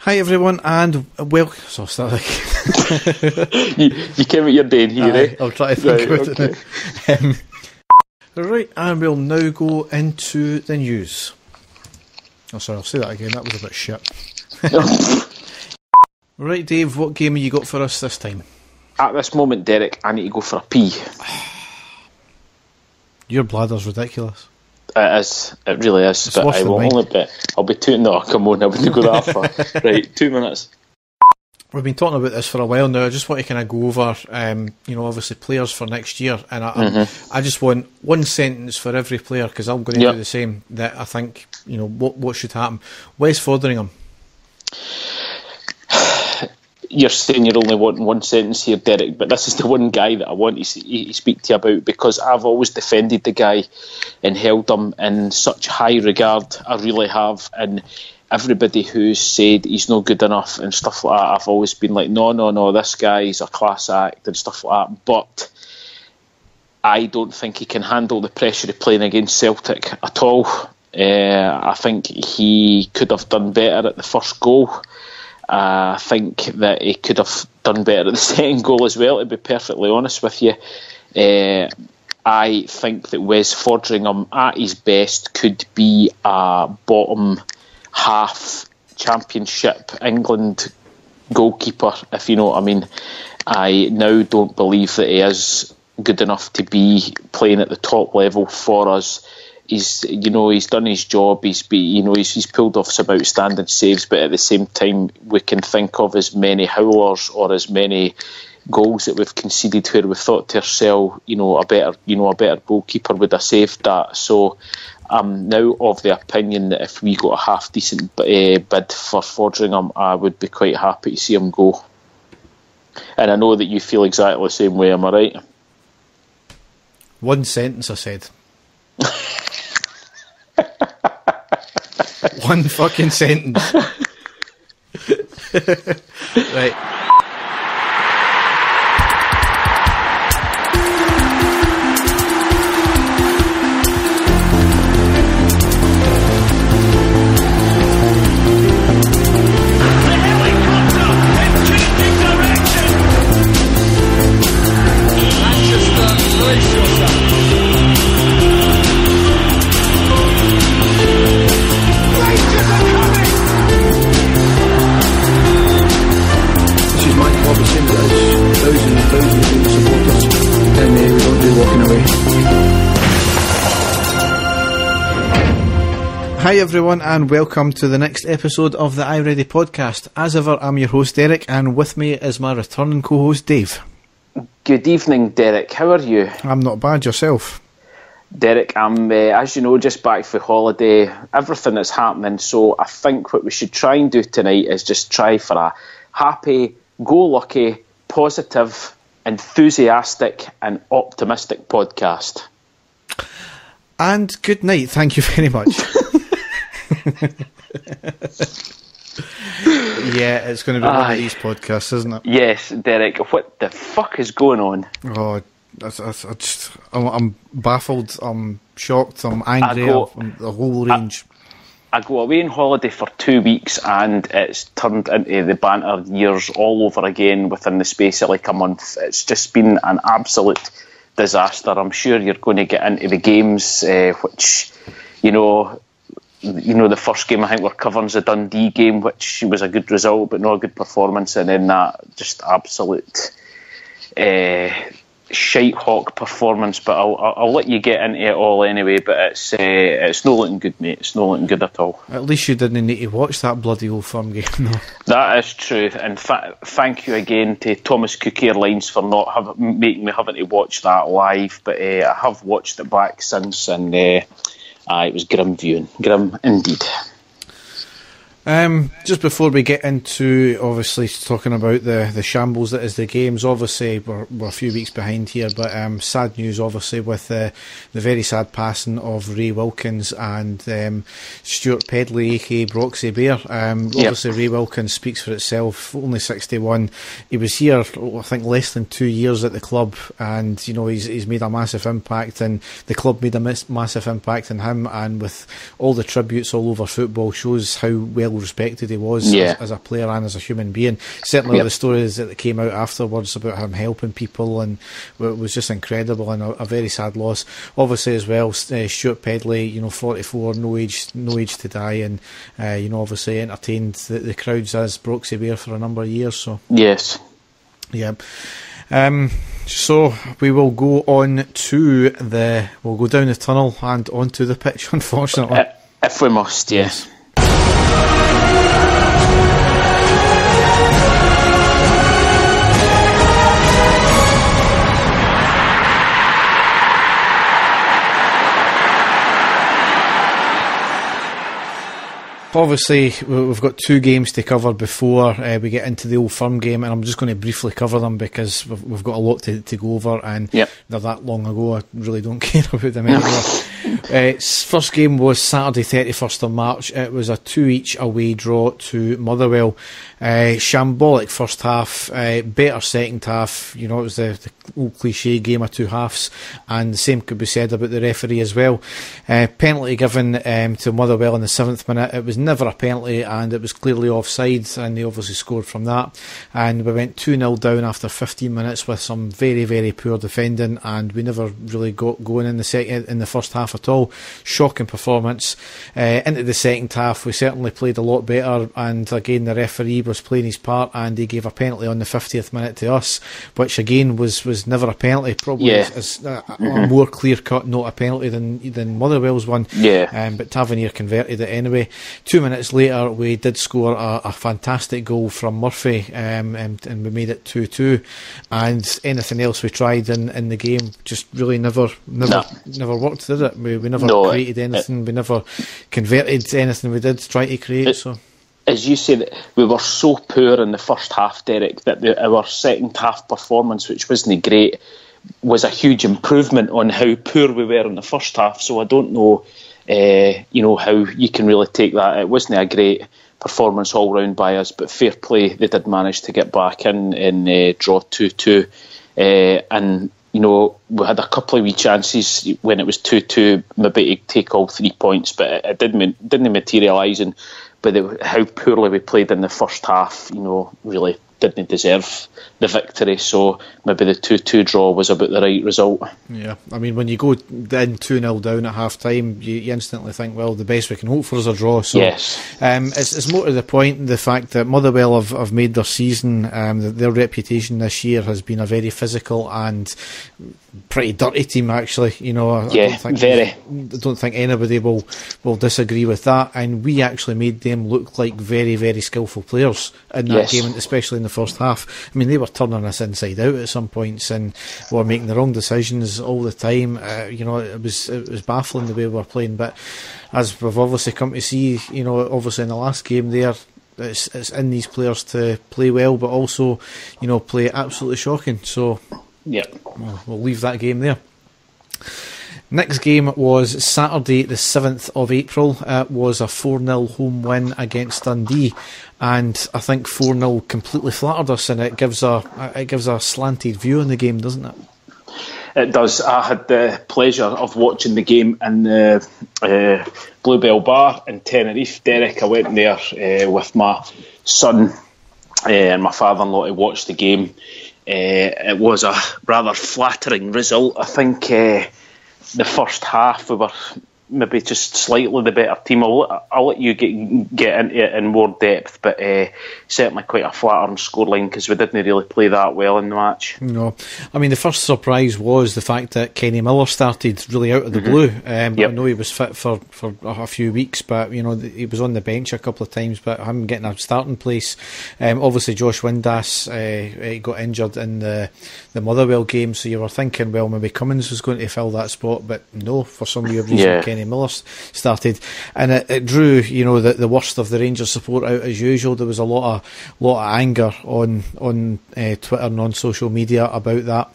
Hi everyone, and so I'll start again. you came at your day here, eh? I'll try to think about it. Right, and we'll now go into the news. Oh, sorry, I'll say that again. That was a bit shit. Right, Dave, what game have you got for us this time? At this moment, Derek, I need to go for a pee. Your bladder's ridiculous. It is. It really is. It's but worse I than will mine. only be. I'll be tooting. No, come on, I wouldn't go that far. Right, 2 minutes. We've been talking about this for a while now. I just want to kind of go over, obviously players for next year, and I just want one sentence for every player because I'm going to do the same. That I think, what should happen. Wes Foderingham. You're saying you're only wanting one sentence here, Derek, but this is the one guy that I want to speak to you about because I've always defended the guy and held him in such high regard. I really have, and everybody who's said he's not good enough and stuff like that, I've always been like, no, this guy's a class act and stuff like that. But I don't think he can handle the pressure of playing against Celtic at all. I think he could have done better at the first goal. I think that he could have done better at the second goal as well, to be perfectly honest with you. I think that Wes Foderingham at his best could be a bottom half Championship England goalkeeper, if you know what I mean. I now don't believe that he is good enough to be playing at the top level for us. He's done his job. He's pulled off some outstanding saves, but at the same time, we can think of as many howlers or as many goals that we've conceded where we thought to ourselves, a better goalkeeper would have saved that. So I'm now of the opinion that if we got a half decent bid for Foderingham, I would be quite happy to see him go. And I know that you feel exactly the same way. Am I right? One sentence, I said. One fucking sentence. Right. Hi everyone, and welcome to the next episode of the I Ready podcast. As ever, I'm your host Derek, and with me is my returning co-host Dave. Good evening, Derek. How are you? I'm not bad. Yourself? Derek, I'm, as you know, just back for holiday. Everything that's happening, so I think what we should try and do tonight is just try for a happy, go-lucky, positive, enthusiastic and optimistic podcast. And good night. Thank you very much. Yeah, it's going to be one of these podcasts, isn't it? Yes, Derek. What the fuck is going on? Oh, I'm baffled. I'm shocked. I'm angry. I'm the whole range. I go away on holiday for 2 weeks and it's turned into the banter years all over again within the space of like a month. It's just been an absolute disaster. I'm sure you're going to get into the games, which, the first game I think we're covering is the Dundee game, which was a good result but not a good performance, and then that just absolute shite hawk performance. But I'll let you get into it all anyway. But it's not looking good, mate. It's not looking good at all. At least you didn't need to watch that bloody Old Firm game, though. That is true, and thank you again to Thomas Cook Airlines for not making me having to watch that live. But I have watched it back since, and it was grim viewing, grim indeed. Just before we get into obviously talking about the shambles that is the games, obviously we're a few weeks behind here, but sad news obviously with the very sad passing of Ray Wilkins and Stuart Paisley aka Broxy Bear. Obviously Ray Wilkins speaks for itself, only 61. He was here I think less than 2 years at the club, and he's made a massive impact, and the club made a massive impact on him, and with all the tributes all over football shows how well respected he was as a player and as a human being. Certainly the stories that came out afterwards about him helping people, and it was just incredible, and a very sad loss. Obviously as well, Stuart Paisley, 44, no age to die, and obviously entertained the crowds as Broxy Bear for a number of years. So yes, yeah. So we will go on to we'll go down the tunnel and onto the pitch, unfortunately. If we must, yes. Obviously, we've got 2 games to cover before we get into the Old Firm game, and I'm just going to briefly cover them because we've got a lot to go over, and they're that long ago, I really don't care about them anymore. First game was Saturday 31st of March. It was a 2-each away draw to Motherwell. Shambolic first half, better second half. It was the old cliche game of 2 halves, and the same could be said about the referee as well. Penalty given to Motherwell in the 7th minute. It was never a penalty, and it was clearly offside, and they obviously scored from that. And we went 2-0 down after 15 minutes with some very, very poor defending, and we never really got going in the first half at all. Shocking performance. Into the second half, we certainly played a lot better, and again the referee was playing his part, and he gave a penalty on the 50th minute to us, which again was never a penalty. Probably is a more clear cut not a penalty than Motherwell's one. But Tavernier converted it anyway. 2 minutes later, we did score a fantastic goal from Murphy, and we made it 2-2. And anything else we tried in the game just really never worked, did it? We never created anything. We never converted anything we did try to create. So, as you say, that we were so poor in the first half, Derek, that our second half performance, which wasn't great, was a huge improvement on how poor we were in the first half. So I don't know. How you can really take that. It wasn't a great performance all round by us, but fair play, they did manage to get back in and draw 2-2. And we had a couple of wee chances when it was 2-2, maybe to take all 3 points, but it didn't materialise. And but how poorly we played in the first half, really didn't deserve the victory. So maybe the 2-2 draw was about the right result. Yeah, I mean, when you go then 2-0 down at half time, you instantly think, well, the best we can hope for is a draw. So it's more to the point, the fact that Motherwell have made their season, their reputation this year has been a very physical and pretty dirty team, actually. Very. I don't think anybody will disagree with that, and we actually made them look like very, very skillful players in that game, especially in the first half. I mean, they were turning us inside out at some points and were making the wrong decisions all the time. It was baffling the way we were playing, but as we've obviously come to see, obviously in the last game there, it's in these players to play well, but also, play absolutely shocking. So we'll leave that game there. Next game was Saturday the 7th of April. It was a 4-0 home win against Dundee, and I think 4-0 completely flattered us, and it gives a slanted view on the game, doesn't it? It does. I had the pleasure of watching the game in the Bluebell Bar in Tenerife. Derek, I went there with my son and my father-in-law to watch the game. It was a rather flattering result. I think the first half we were maybe just slightly the better team. I'll let you get into it in more depth, but certainly quite a flattering scoreline because we didn't really play that well in the match. No, I mean, the first surprise was the fact that Kenny Miller started really out of the blue. I know he was fit for a few weeks, but he was on the bench a couple of times, but him getting a starting place. Obviously Josh Windass got injured in the Motherwell game, so you were thinking, well, maybe Cummins was going to fill that spot, but no, for some weird reason Kenny Miller started, and it drew the worst of the Rangers support out as usual. There was a lot of anger on Twitter and on social media about that.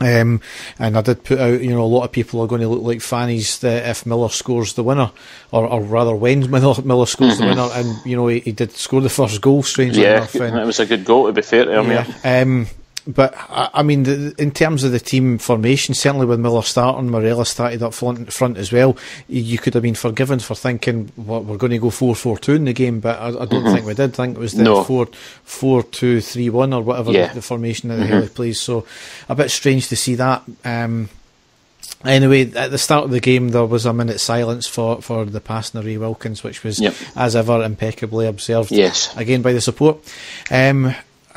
And I did put out, a lot of people are going to look like fannies if Miller scores the winner, or rather when Miller scores the winner, and he did score the first goal, strangely enough. And it was a good goal, to be fair to him. But I mean, in terms of the team formation, certainly with Miller starting, Morella started up front as well. You could have been forgiven for thinking, well, we're going to go 4-4-2 in the game, but I don't think we did. I think it was the 4-2-3-1 or whatever the formation that the hell he plays. So a bit strange to see that. Anyway, at the start of the game, there was a minute's silence for the passing of Ray Wilkins, which was, as ever, impeccably observed. Yes. Again by the support.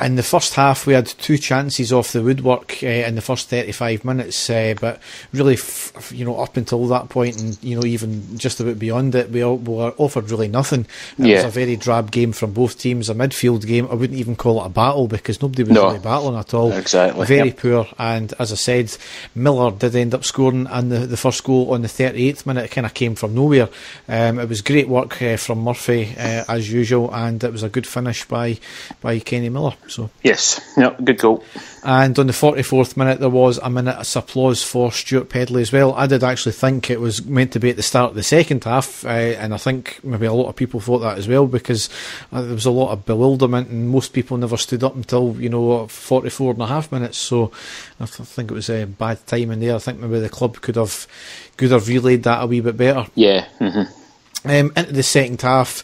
In the first half, we had 2 chances off the woodwork in the first 35 minutes, but really, up until that point, and even just about beyond it, we were offered really nothing. It was a very drab game from both teams, a midfield game. I wouldn't even call it a battle because nobody was really battling at all. Exactly. Very poor, and as I said, Miller did end up scoring, and the first goal on the 38th minute. It kind of came from nowhere. It was great work from Murphy as usual, and it was a good finish by Kenny Miller. So yes, good goal. And on the 44th minute, there was a minute's applause for Stuart Paisley as well. I did actually think it was meant to be at the start of the second half, and I think maybe a lot of people thought that as well, because there was a lot of bewilderment, and most people never stood up until 44 and a half minutes. So I think it was a bad timing there. I think maybe the club could have relayed that a wee bit better. Yeah. Into the second half.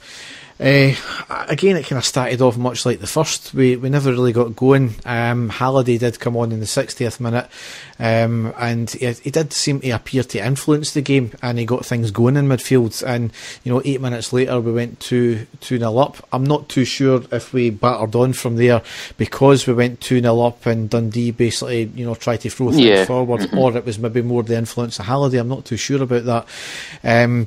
Again, it kind of started off much like the first. We never really got going. Halliday did come on in the 60th minute, and he did seem to appear to influence the game, and he got things going in midfield. And 8 minutes later, we went 2-0 up. I'm not too sure if we battered on from there because we went 2-0 up, and Dundee basically tried to throw things forward, or it was maybe more the influence of Halliday. I'm not too sure about that.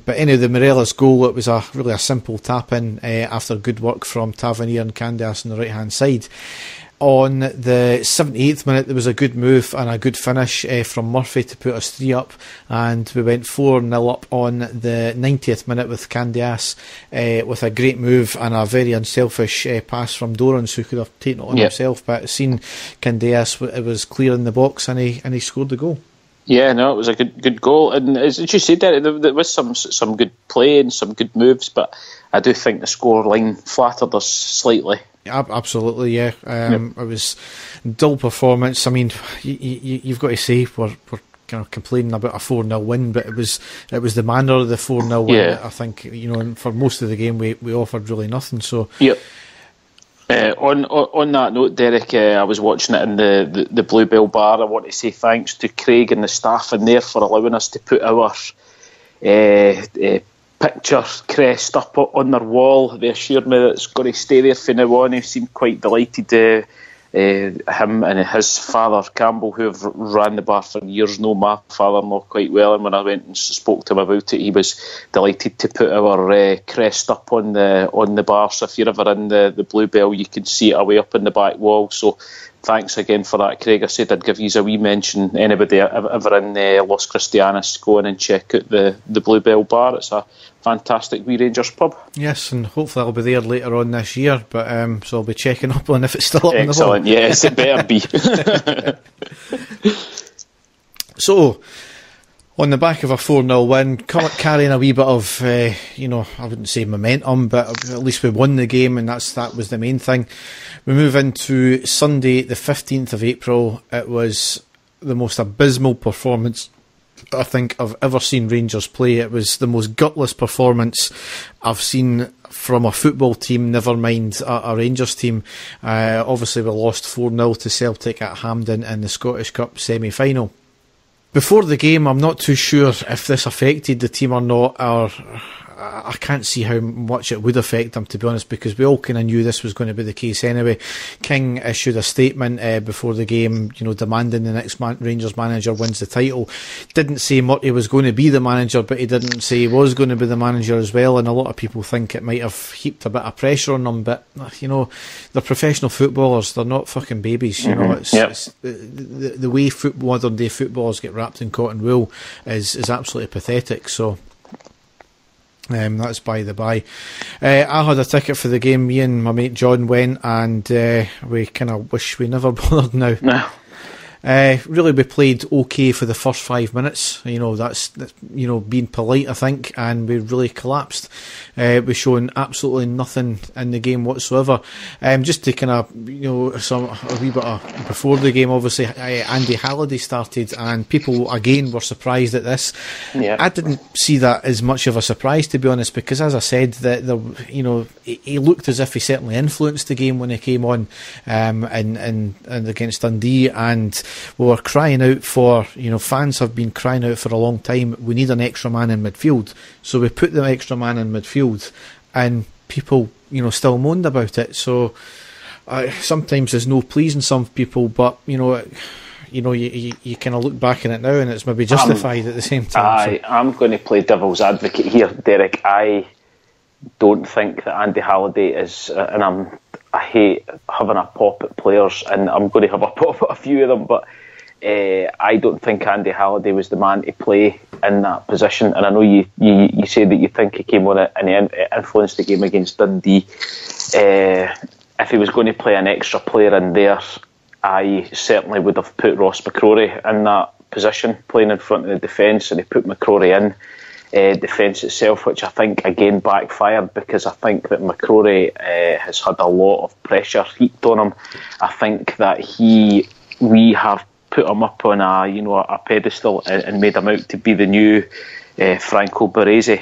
But anyway, the Morella's goal, it was really a simple tap in. After good work from Tavernier and Candias on the right hand side. On the 78th minute, there was a good move and a good finish from Murphy to put us 3 up, and we went 4-0 up on the 90th minute with Candias with a great move and a very unselfish pass from Dorrans, who could have taken it on himself, but seeing Candias, it was clear in the box, and he scored the goal. Yeah, no, it was a good goal, and as you said, there was some good play and some good moves, but I do think the scoreline flattered us slightly. Absolutely, yeah. It was dull performance. I mean, you've got to say we're kind of complaining about a 4-0 win, but it was the manner of the 4-0 win that I think for most of the game we offered really nothing. So on that note, Derek, I was watching it in the Bluebell bar. I want to say thanks to Craig and the staff in there for allowing us to put our picture crest up on their wall. They assured me that it's going to stay there from now on. They seemed quite delighted. Him and his father Campbell, who have ran the bar for years, know my father-in-law quite well, and when I went and spoke to him about it, he was delighted to put our crest up on the bar. So if you're ever in the Bluebell, you can see it away up in the back wall. So thanks again for that, Craig. I said I'd give you a wee mention. Anybody ever in Los Cristianos, go in and check out the Bluebell bar. It's a fantastic wee Rangers pub. Yes, and hopefully I'll be there later on this year, but so I'll be checking up on if it's still up on the wall. Excellent, yes, it better be. So, on the back of a 4-0 win, carrying a wee bit of, I wouldn't say momentum, but at least we won the game, and that was the main thing. We move into Sunday, the 15th of April. It was the most abysmal performance I think I've ever seen Rangers play. It was the most gutless performance I've seen from a football team, never mind a Rangers team. Obviously we lost 4-0 to Celtic at Hampden in the Scottish Cup semi-final. Before the game, I'm not too sure if this affected the team or not, or I can't see how much it would affect them, to be honest, because we all kind of knew this was going to be the case anyway. King issued a statement before the game, demanding the next Rangers manager wins the title. Didn't say Murty was going to be the manager, but he didn't say he was going to be the manager as well, and a lot of people think it might have heaped a bit of pressure on them, but, they're professional footballers, they're not fucking babies, It's the way modern day footballers get wrapped in cotton wool is absolutely pathetic, so... that's by the by. I had a ticket for the game. Me and my mate John went, and we kind of wish we never bothered now. No. Really, we played okay for the first 5 minutes. That's being polite, I think, and we really collapsed. We've shown absolutely nothing in the game whatsoever. Just to kind of, a wee bit before the game, obviously, Andy Halliday started, and people again were surprised at this. Yeah. I didn't see that as much of a surprise, to be honest, because as I said, he looked as if he certainly influenced the game when he came on, and against Dundee, and we were crying out for, fans have been crying out for a long time, we need an extra man in midfield. So we put the extra man in midfield, and people, still moaned about it. So sometimes there's no pleasing some people, but you kind of look back on it now, and it's maybe justified at the same time. I'm going to play devil's advocate here, Derek. I don't think that Andy Halliday is, and I hate having a pop at players, and I'm going to have a pop at a few of them, but I don't think Andy Halliday was the man to play in that position. And I know you say that you think he came on it and he influenced the game against Dundee. If he was going to play an extra player in there, I certainly would have put Ross McCrory in that position, playing in front of the defence, and he put McCrory in defence itself, which I think again backfired, because I think that McCrory has had a lot of pressure heaped on him. I think that we have put him up on a pedestal and made him out to be the new Franco Baresi,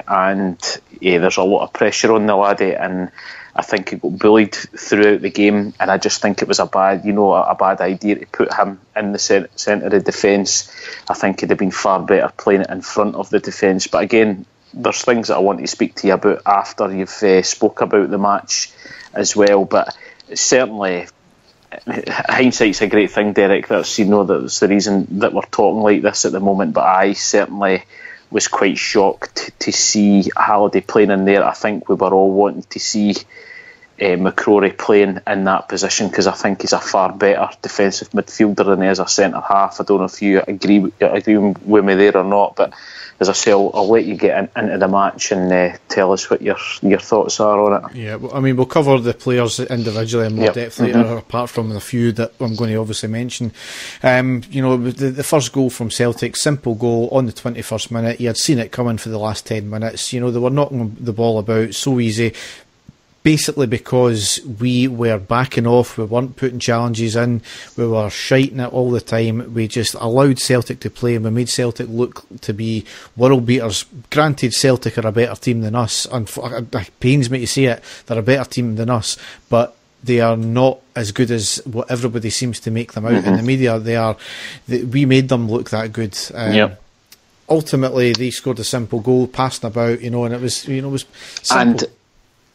and there's a lot of pressure on the laddie, and I think he got bullied throughout the game, and I just think it was a bad idea to put him in the centre of defence. I think he'd have been far better playing it in front of the defence. But again, there's things that I want to speak to you about after you've spoke about the match as well. But certainly, hindsight's a great thing, Derek. That's that's the reason that we're talking like this at the moment. But I certainly was quite shocked to see Halliday playing in there. I think we were all wanting to see McCrory playing in that position, because I think he's a far better defensive midfielder than he is a centre half. I don't know if you agree with me there or not, but as I say, I'll let you get into the match and tell us what your thoughts are on it. Yeah, well, I mean, we'll cover the players individually in more depth later, apart from the few that I'm going to obviously mention. The first goal from Celtic, simple goal on the 21st minute. You had seen it coming for the last 10 minutes. They were knocking the ball about so easy, basically because we were backing off, we weren't putting challenges in, we were shiting it all the time. We just allowed Celtic to play, and we made Celtic look to be world beaters. Granted, Celtic are a better team than us, and it pains me to say it, they're a better team than us, but they are not as good as what everybody seems to make them out in the media. We made them look that good. Ultimately, they scored a simple goal, passing about, and it was simple.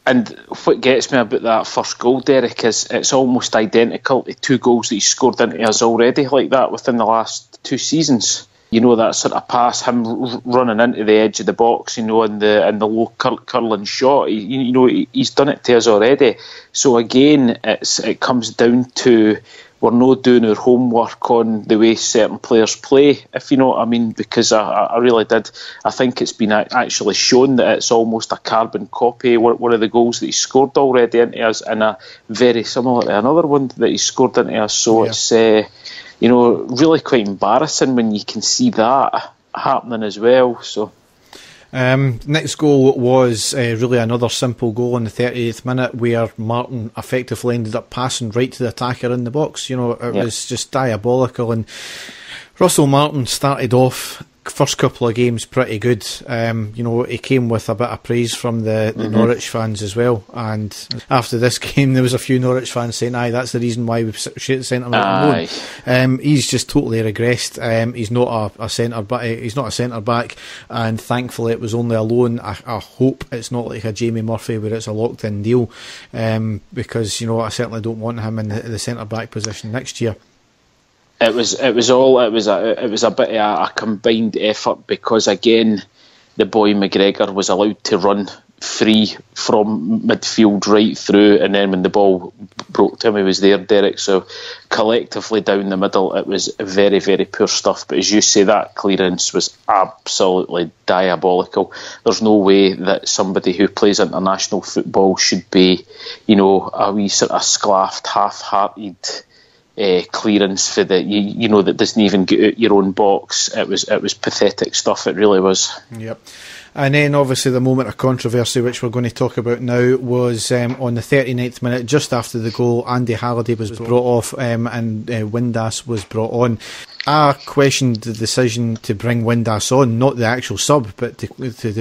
And what gets me about that first goal, Derek, is it's almost identical to two goals that he scored into us already like that within the last 2 seasons. That sort of pass, him running into the edge of the box, in the low curling shot. He's done it to us already. So again, it comes down to we're not doing our homework on the way certain players play, if you know what I mean, because I really did. I think it's been actually shown that it's almost a carbon copy, one of the goals that he scored already into us, and a very similar to another one that he scored into us. So it's really quite embarrassing when you can see that happening as well. So next goal was really another simple goal in the 38th minute, where Martin effectively ended up passing right to the attacker in the box. It was just diabolical, and Russell Martin started off first couple of games pretty good. He came with a bit of praise from the Norwich fans as well, and after this game there was a few Norwich fans saying, aye, that's the reason why we've sent him out alone. He's just totally regressed. He's not a centre back. He's not a centre back, and thankfully it was only a loan. I hope it's not like a Jamie Murphy where it's a locked in deal, because I certainly don't want him in the centre back position next year. It was a bit of a combined effort, because again, the boy McGregor was allowed to run free from midfield right through, and then when the ball broke to him, he was there, Derek. So collectively down the middle, it was very, very poor stuff. But as you say, that clearance was absolutely diabolical. There's no way that somebody who plays international football should be, a wee sort of sclaffed, half-hearted clearance for that doesn't even get out your own box. It was pathetic stuff. It really was. Yep. And then obviously the moment of controversy, which we're going to talk about now, was on the 39th minute, just after the goal. Andy Halliday was brought off and Windass was brought on. I questioned the decision to bring Windass on, not the actual sub, but to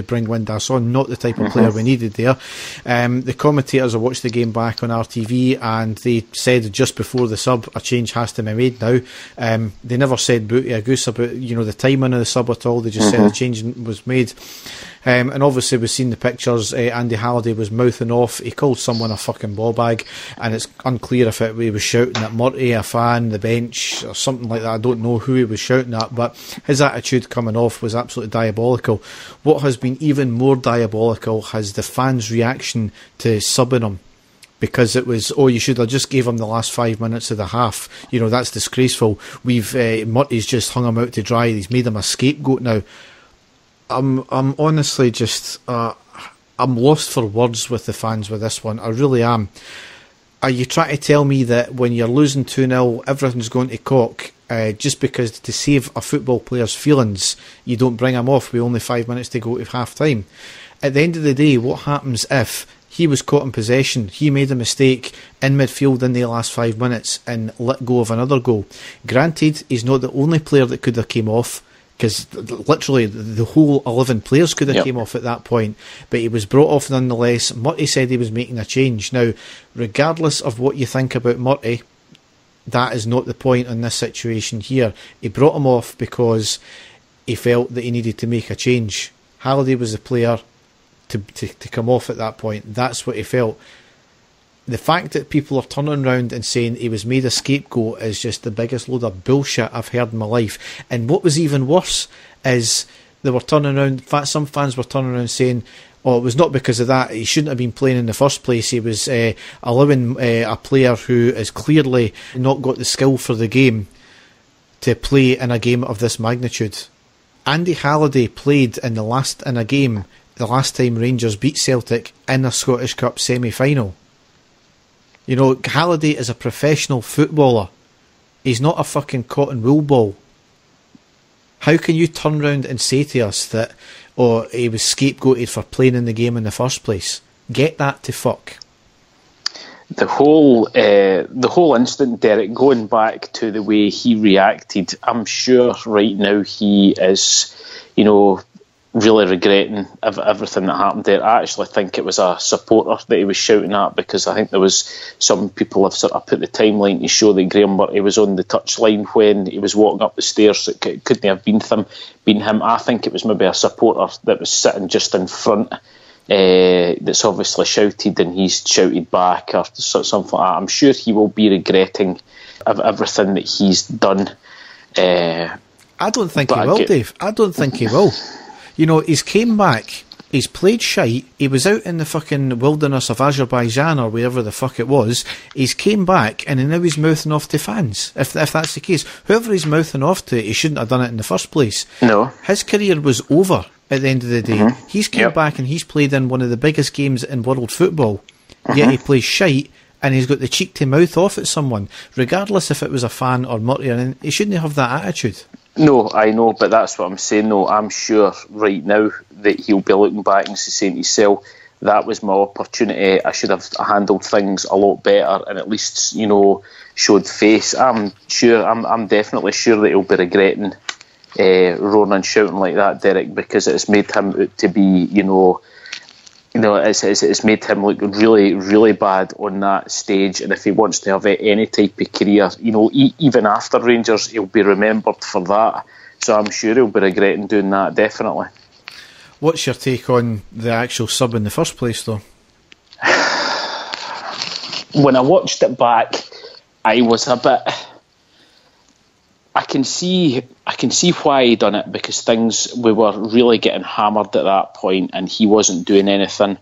bring Windass on, not the type of player we needed there. The commentators, I watched the game back on RTV, and they said just before the sub, a change has to be made now. They never said booty a goose about the timing of the sub at all. They just said a change was made. And obviously we've seen the pictures. Andy Halliday was mouthing off. He called someone a fucking ball bag, and it's unclear if he was shouting at Murty, a fan, the bench, or something like that. I don't know who he was shouting at, but his attitude coming off was absolutely diabolical. What has been even more diabolical has the fans' reaction to subbing him. Because it was, you should have just gave him the last 5 minutes of the half. That's disgraceful. Murty's just hung him out to dry. He's made him a scapegoat now. I'm honestly just I'm lost for words with the fans with this one. I really am. Are you trying to tell me that when you're losing 2-0, everything's going to cock just because to save a football player's feelings, you don't bring him off with only 5 minutes to go to half time? At the end of the day, what happens if he was caught in possession, he made a mistake in midfield in the last 5 minutes and let go of another goal? Granted, he's not the only player that could have came off, because literally the whole 11 players could have came off at that point, but he was brought off nonetheless. Murty said he was making a change. Now, regardless of what you think about Murty, that is not the point in this situation here. He brought him off because he felt that he needed to make a change. Halliday was the player to come off at that point. That's what he felt. The fact that people are turning around and saying he was made a scapegoat is just the biggest load of bullshit I've heard in my life. And what was even worse is they were turning around, some fans were turning around saying, it was not because of that, he shouldn't have been playing in the first place. He was allowing a player who has clearly not got the skill for the game to play in a game of this magnitude. Andy Halliday played in a game the last time Rangers beat Celtic in a Scottish Cup semi-final. Halliday is a professional footballer. He's not a fucking cotton wool ball. How can you turn round and say to us that, he was scapegoated for playing in the game in the first place? Get that to fuck. The whole incident, Derek, going back to the way he reacted, I'm sure right now he is, really regretting everything that happened there. I actually think it was a supporter that he was shouting at, because I think there was some people have sort of put the timeline to show that Graham Murty was on the touchline when he was walking up the stairs. It couldn't have been him. I think it was maybe a supporter that was sitting just in front that's obviously shouted, and he's shouted back or something like that. I'm sure he will be regretting everything that he's done. I don't think he will, Dave. I don't think he will. He's came back, he's played shite, he was out in the fucking wilderness of Azerbaijan or wherever the fuck it was, he's came back and now he's mouthing off to fans. If that's the case, whoever he's mouthing off to, he shouldn't have done it in the first place. No. His career was over at the end of the day. He's came back and he's played in one of the biggest games in world football, yet he plays shite and he's got the cheek to mouth off at someone, regardless if it was a fan or Murty, and he shouldn't have that attitude. No, I know, but that's what I'm saying. No, I'm sure right now that he'll be looking back and saying to himself, that was my opportunity. I should have handled things a lot better and at least, showed face. I'm definitely sure that he'll be regretting roaring and shouting like that, Derek, because it's made him out to be, it's made him look really, really bad on that stage. And if he wants to have any type of career, even after Rangers, he'll be remembered for that. So I'm sure he'll be regretting doing that, definitely. What's your take on the actual sub in the first place, though? When I watched it back, I was a bit... I can see why he done it, because we were really getting hammered at that point and he wasn't doing anything.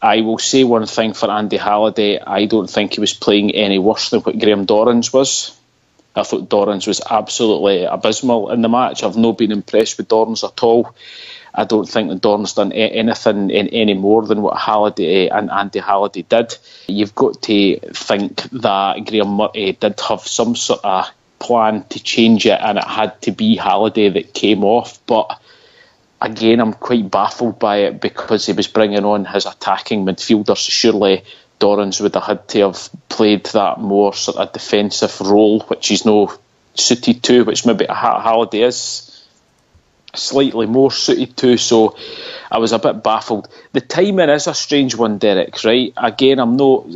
I will say one thing for Andy Halliday, I don't think he was playing any worse than what Graham Dorrans was. I thought Dorrans was absolutely abysmal in the match. I've not been impressed with Dorrans at all. I don't think that Dorn's done anything any more than what Halliday and Andy Halliday did. You've got to think that Graham Murray did have some sort of plan to change it, and it had to be Halliday that came off. But again, I'm quite baffled by it because he was bringing on his attacking midfielders. Surely Dorrans would have had to have played that more sort of defensive role, which he's no suited to, which maybe Halliday is slightly more suited to. So I was a bit baffled. The timing is a strange one, Derek. Right? Again, I'm not.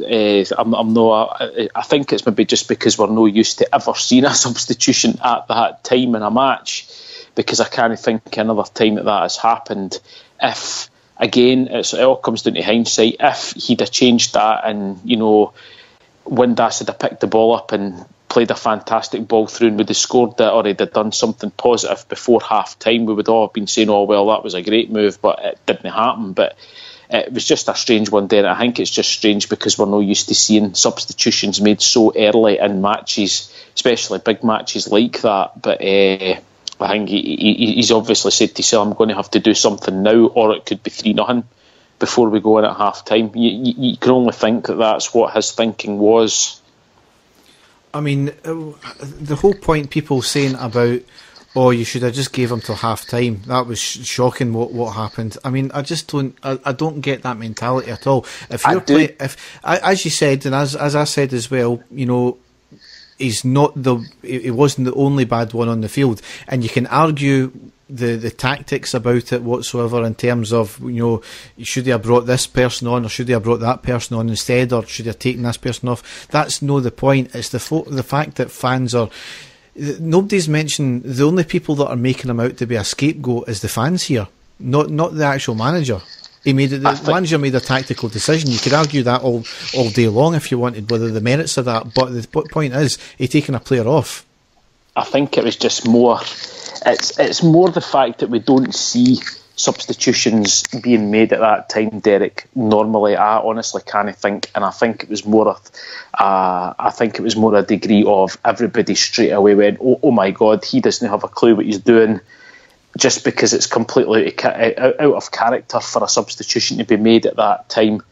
I think it's maybe just because we're not used to ever seeing a substitution at that time in a match, because I can't think another time that has happened. If again, it all comes down to hindsight. If he'd have changed that, and Windass had picked the ball up and played a fantastic ball through and would have scored it, or he'd have done something positive before half time, we would all have been saying, oh well, that was a great move, but it didn't happen. But it was just a strange one there. I think it's just strange because we're not used to seeing substitutions made so early in matches, especially big matches like that. But I think he's obviously said to himself, I'm going to have to do something now, or it could be 3-0 before we go in at half time. You can only think that that's what his thinking was. I mean, the whole point people saying about, oh, you should have just gave him till half time. That was shocking what happened. I mean, I just don't. I don't get that mentality at all. If you're playing, as you said, and as I said as well, he's not he wasn't the only bad one on the field, and you can argue the tactics about it whatsoever in terms of, should he have brought this person on, or should he have brought that person on instead, or should he have taken this person off? That's no the point. It's the fact that fans are. Nobody's mentioned, the only people that are making him out to be a scapegoat is the fans here, not the actual manager. The manager made a tactical decision. You could argue that all day long if you wanted, whether the merits of that. But the point is, he's taking a player off. I think it was just more. It's more the fact that we don't see substitutions being made at that time, Derek. Normally, I honestly can't think, and I think it was more a degree of everybody straight away went, oh my God, he doesn't have a clue what he's doing, just because it's completely out of character for a substitution to be made at that time.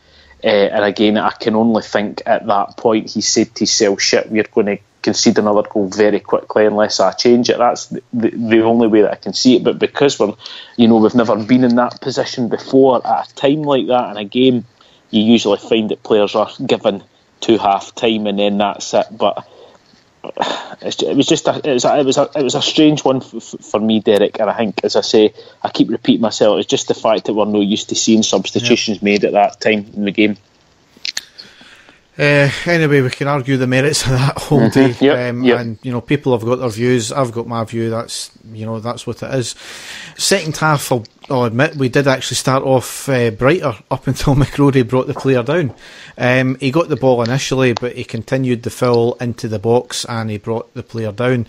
And again, I can only think at that point he said to himself, shit, we're going to concede another goal very quickly unless I change it. That's the only way that I can see it. But because we've never been in that position before at a time like that in a game, you usually find that players are given to half time and then that's it. But it was a strange one for me, Derek. And I think, as I say, I keep repeating myself, it's just the fact that we're not used to seeing substitutions made at that time in the game. Anyway, we can argue the merits of that all day. Yep. And people have got their views. I've got my view. That's what it is. Second half, I'll admit, we did actually start off brighter up until McCrory brought the player down. He got the ball initially, but he continued the foul into the box and he brought the player down.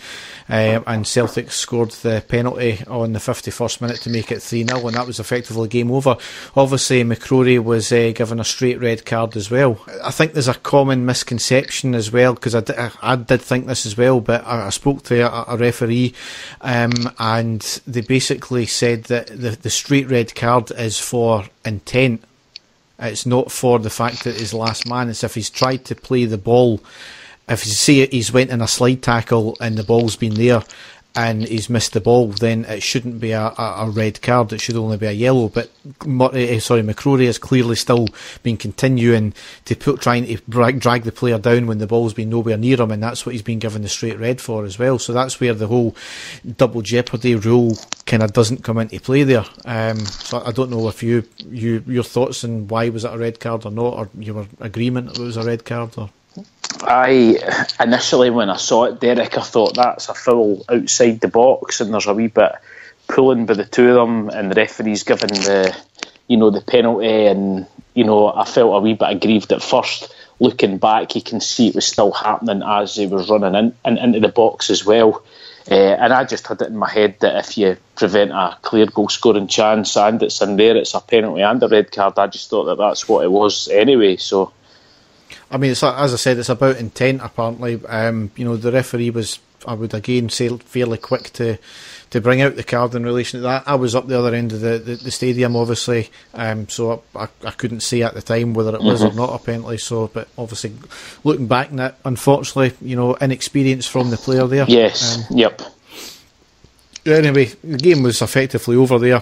And Celtic scored the penalty on the 51st minute to make it 3-0, and that was effectively game over. Obviously, McCrory was given a straight red card as well. I think there's a common misconception as well, because I did think this as well, but I spoke to a referee and they basically said that the straight red card is for intent. It's not for the fact that he's last man. It's if he's tried to play the ball. If you see it, he's went in a slide tackle and the ball's been there and he's missed the ball, then it shouldn't be a red card. It should only be a yellow. But McCrory has clearly still been continuing to trying to drag the player down when the ball's been nowhere near him, and that's what he's been given the straight red for as well. So that's where the whole double jeopardy rule kind of doesn't come into play there. So I don't know if your thoughts on why was it a red card or not, or your agreement that it was a red card or. I initially, when I saw it, Derek, I thought that's a foul outside the box, and there's a wee bit pulling by the two of them, and the referee's given the penalty, and I felt a wee bit aggrieved at first. Looking back, you can see it was still happening as he was running into the box as well. And I just had it in my head that if you prevent a clear goal scoring chance and it's in there, it's a penalty and a red card. I just thought that's what it was anyway. So. I mean, as I said, it's about intent, apparently. The referee was I would again say fairly quick to bring out the card in relation to that. I was up the other end of the stadium, obviously, so I couldn't see at the time whether it was or not a penalty. So, but obviously, looking back on it, unfortunately, inexperience from the player there. Yes, yep. Anyway, the game was effectively over there.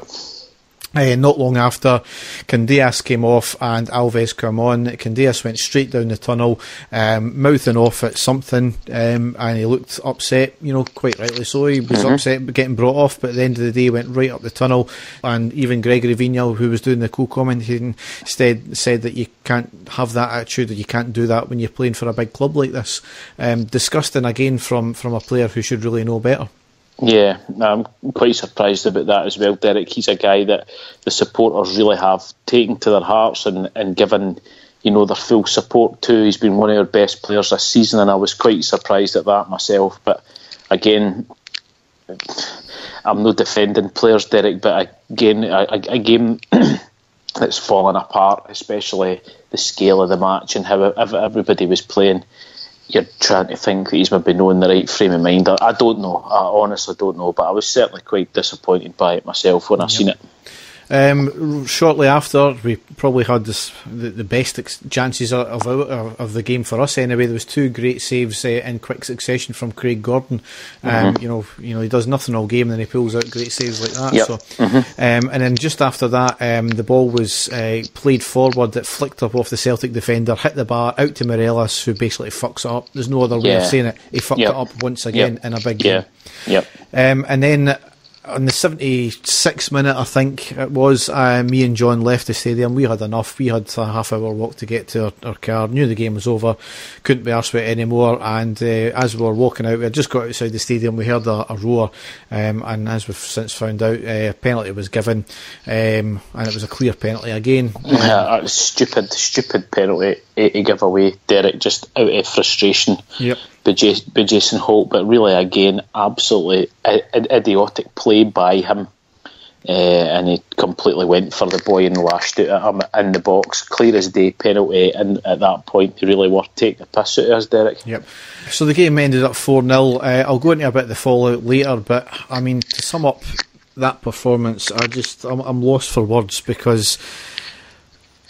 Not long after, Candias came off and Alves came on. Candias went straight down the tunnel, mouthing off at something, and he looked upset, quite rightly so. He was upset getting brought off, but at the end of the day, he went right up the tunnel. And even Gregory Vignal, who was doing the co-commentating, said that you can't have that attitude, or you can't do that when you're playing for a big club like this. Disgusting again from a player who should really know better. Yeah, I'm quite surprised about that as well, Derek. He's a guy that the supporters really have taken to their hearts and given, their full support to. He's been one of our best players this season, and I was quite surprised at that myself. But again, I'm not defending players, Derek, but again, a game that's fallen apart, especially the scale of the match and how everybody was playing. You're trying to think that he's maybe not in the right frame of mind. I don't know. I honestly don't know. But I was certainly quite disappointed by it myself when I seen it. Shortly after, we probably had the best chances of the game for us anyway. There was two great saves in quick succession from Craig Gordon. He does nothing all game, and then he pulls out great saves like that. Yep. So, and then just after that, the ball was played forward. That flicked up off the Celtic defender, hit the bar out to Morelos, who basically fucks it up. There's no other way of saying it. He fucked it up once again in a big game. And then, on the 76th minute, I think it was, me and John left the stadium. We had enough. We had a half-hour walk to get to our car. Knew the game was over. Couldn't be arsed with it anymore. And as we were walking out, we had just got outside the stadium. We heard a roar. And as we've since found out, a penalty was given. And it was a clear penalty again. Stupid penalty to give away, Derek, just out of frustration. Yep. By Jason Holt, but really again absolutely idiotic play by him, and he completely went for the boy and lashed it at him in the box, clear as day penalty, and at that point they really were taking the piss out of us, Derek. Yep. So the game ended up 4-0. I'll go into a bit of the fallout later, but I mean, to sum up that performance, I'm lost for words, because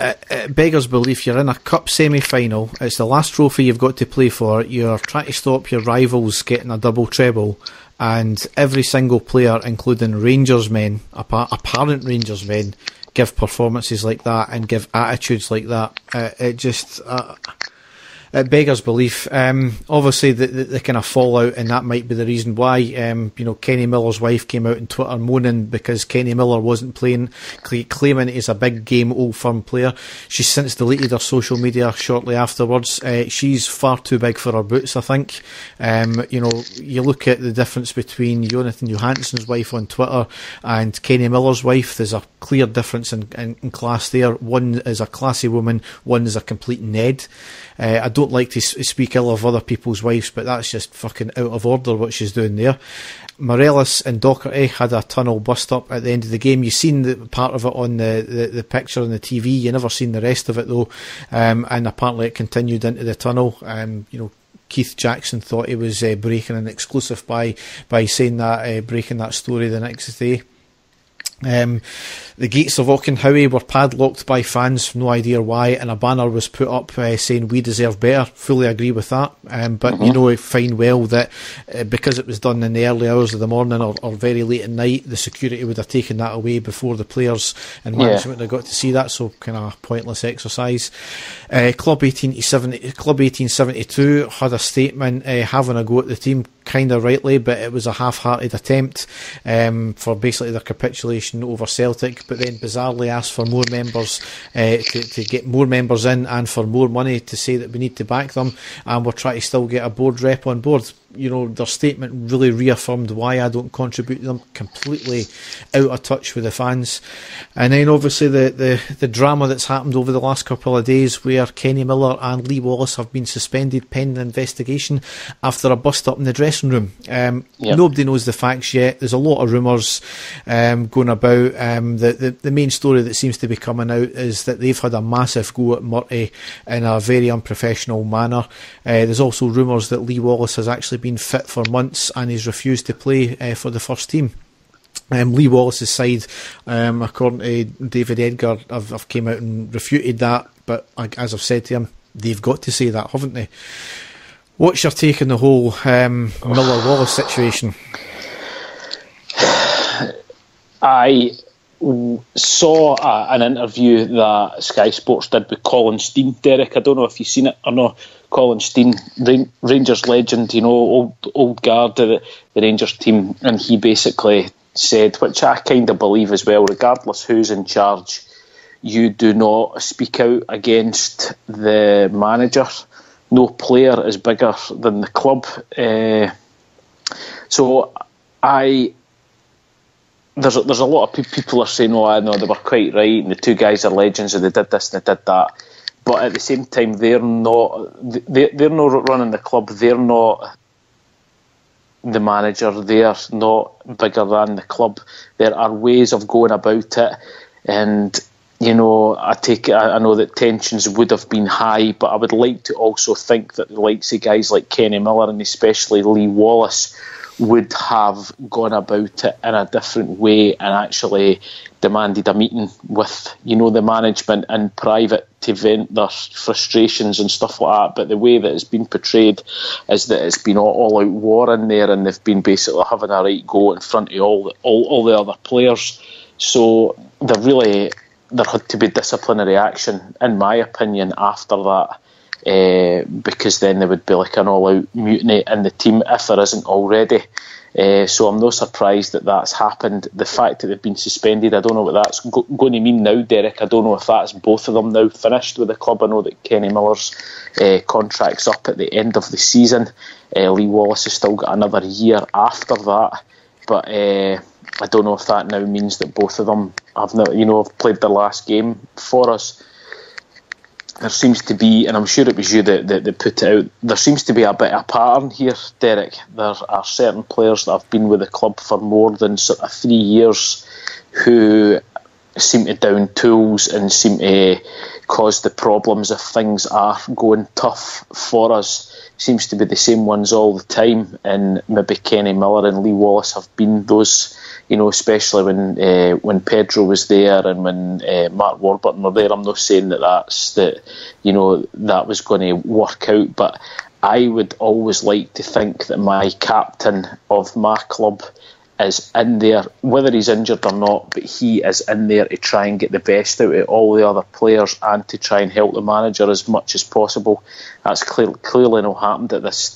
it beggars belief. You're in a cup semi-final. It's the last trophy you've got to play for. You're trying to stop your rivals getting a double treble, and every single player, including Rangers men, apparent Rangers men, give performances like that and give attitudes like that. It beggars belief. Obviously, the kind of fallout, and that might be the reason why. Kenny Miller's wife came out on Twitter moaning because Kenny Miller wasn't playing, claiming he's a big game Old Firm player. She's since deleted her social media shortly afterwards. She's far too big for her boots, I think. You look at the difference between Jonathan Johansson's wife on Twitter and Kenny Miller's wife. There's a clear difference in class there. One is a classy woman, one is a complete Ned. I don't like to speak ill of other people's wives, but that's just fucking out of order what she's doing there. Morelos and Docherty had a tunnel bust up at the end of the game. You've seen the part of it on the picture on the TV. You never seen the rest of it though, and apparently it continued into the tunnel. Keith Jackson thought he was breaking an exclusive by saying that, breaking that story the next day. The gates of Auchenhowie were padlocked by fans, no idea why, and a banner was put up saying "We deserve better." Fully agree with that, but fine well that because it was done in the early hours of the morning or very late at night, the security would have taken that away before the players and management had got to see that. So kind of pointless exercise. Club 1872 had a statement having a go at the team, kind of rightly, but it was a half-hearted attempt for basically their capitulation over Celtic, but then bizarrely asked for more members to get more members in and for more money to say that we need to back them, and we're trying to still get a board rep on board. Their statement really reaffirmed why I don't contribute to them, completely out of touch with the fans. And then obviously the drama that's happened over the last couple of days, where Kenny Miller and Lee Wallace have been suspended pending investigation after a bust up in the dressing room. Nobody knows the facts yet. There's a lot of rumours going about. The main story that seems to be coming out is that they've had a massive go at Murty in a very unprofessional manner. There's also rumours that Lee Wallace has actually actually been fit for months, and he's refused to play for the first team. Lee Wallace's side, according to David Edgar, have came out and refuted that, but as I've said to him, they've got to say that, haven't they? What's your take on the whole Miller-Wallace situation? I saw an interview that Sky Sports did with Colin Steen, Derek. I don't know if you've seen it or not. Colin Steen, Rangers legend, old guard of the Rangers team, and he basically said, which I kind of believe as well, regardless who's in charge, you do not speak out against the manager. No player is bigger than the club. There's a lot of people are saying, oh, I know they were quite right, and the two guys are legends, and they did this and they did that. But at the same time, they're not running the club. They're not the manager. They are not bigger than the club. There are ways of going about it, and I know that tensions would have been high, but I would like to also think that the likes of guys like Kenny Miller and especially Lee Wallace would have gone about it in a different way and actually demanded a meeting with, the management in private to vent their frustrations and stuff like that. But the way that it's been portrayed is that it's been all out war in there, and they've been basically having a right go in front of all the other players. So there had to be disciplinary action, in my opinion, after that. Because then there would be like an all-out mutiny in the team if there isn't already. So I'm no surprised that that's happened. The fact that they've been suspended, I don't know what that's going to mean now, Derek. I don't know if that's both of them now finished with the club. I know that Kenny Miller's contract's up at the end of the season. Lee Wallace has still got another year after that. But I don't know if that now means that both of them have played their last game for us. There seems to be, and I'm sure it was you that put it out, there seems to be a bit of a pattern here, Derek. There are certain players that have been with the club for more than sort of 3 years who seem to down tools and seem to cause the problems if things are going tough for us. Seems to be the same ones all the time, and maybe Kenny Miller and Lee Wallace have been those, especially when Pedro was there and when Mark Warburton were there. I'm not saying that that was going to work out, but I would always like to think that my captain of my club is in there, whether he's injured or not, but he is in there to try and get the best out of all the other players and to try and help the manager as much as possible. That's clearly not happened at this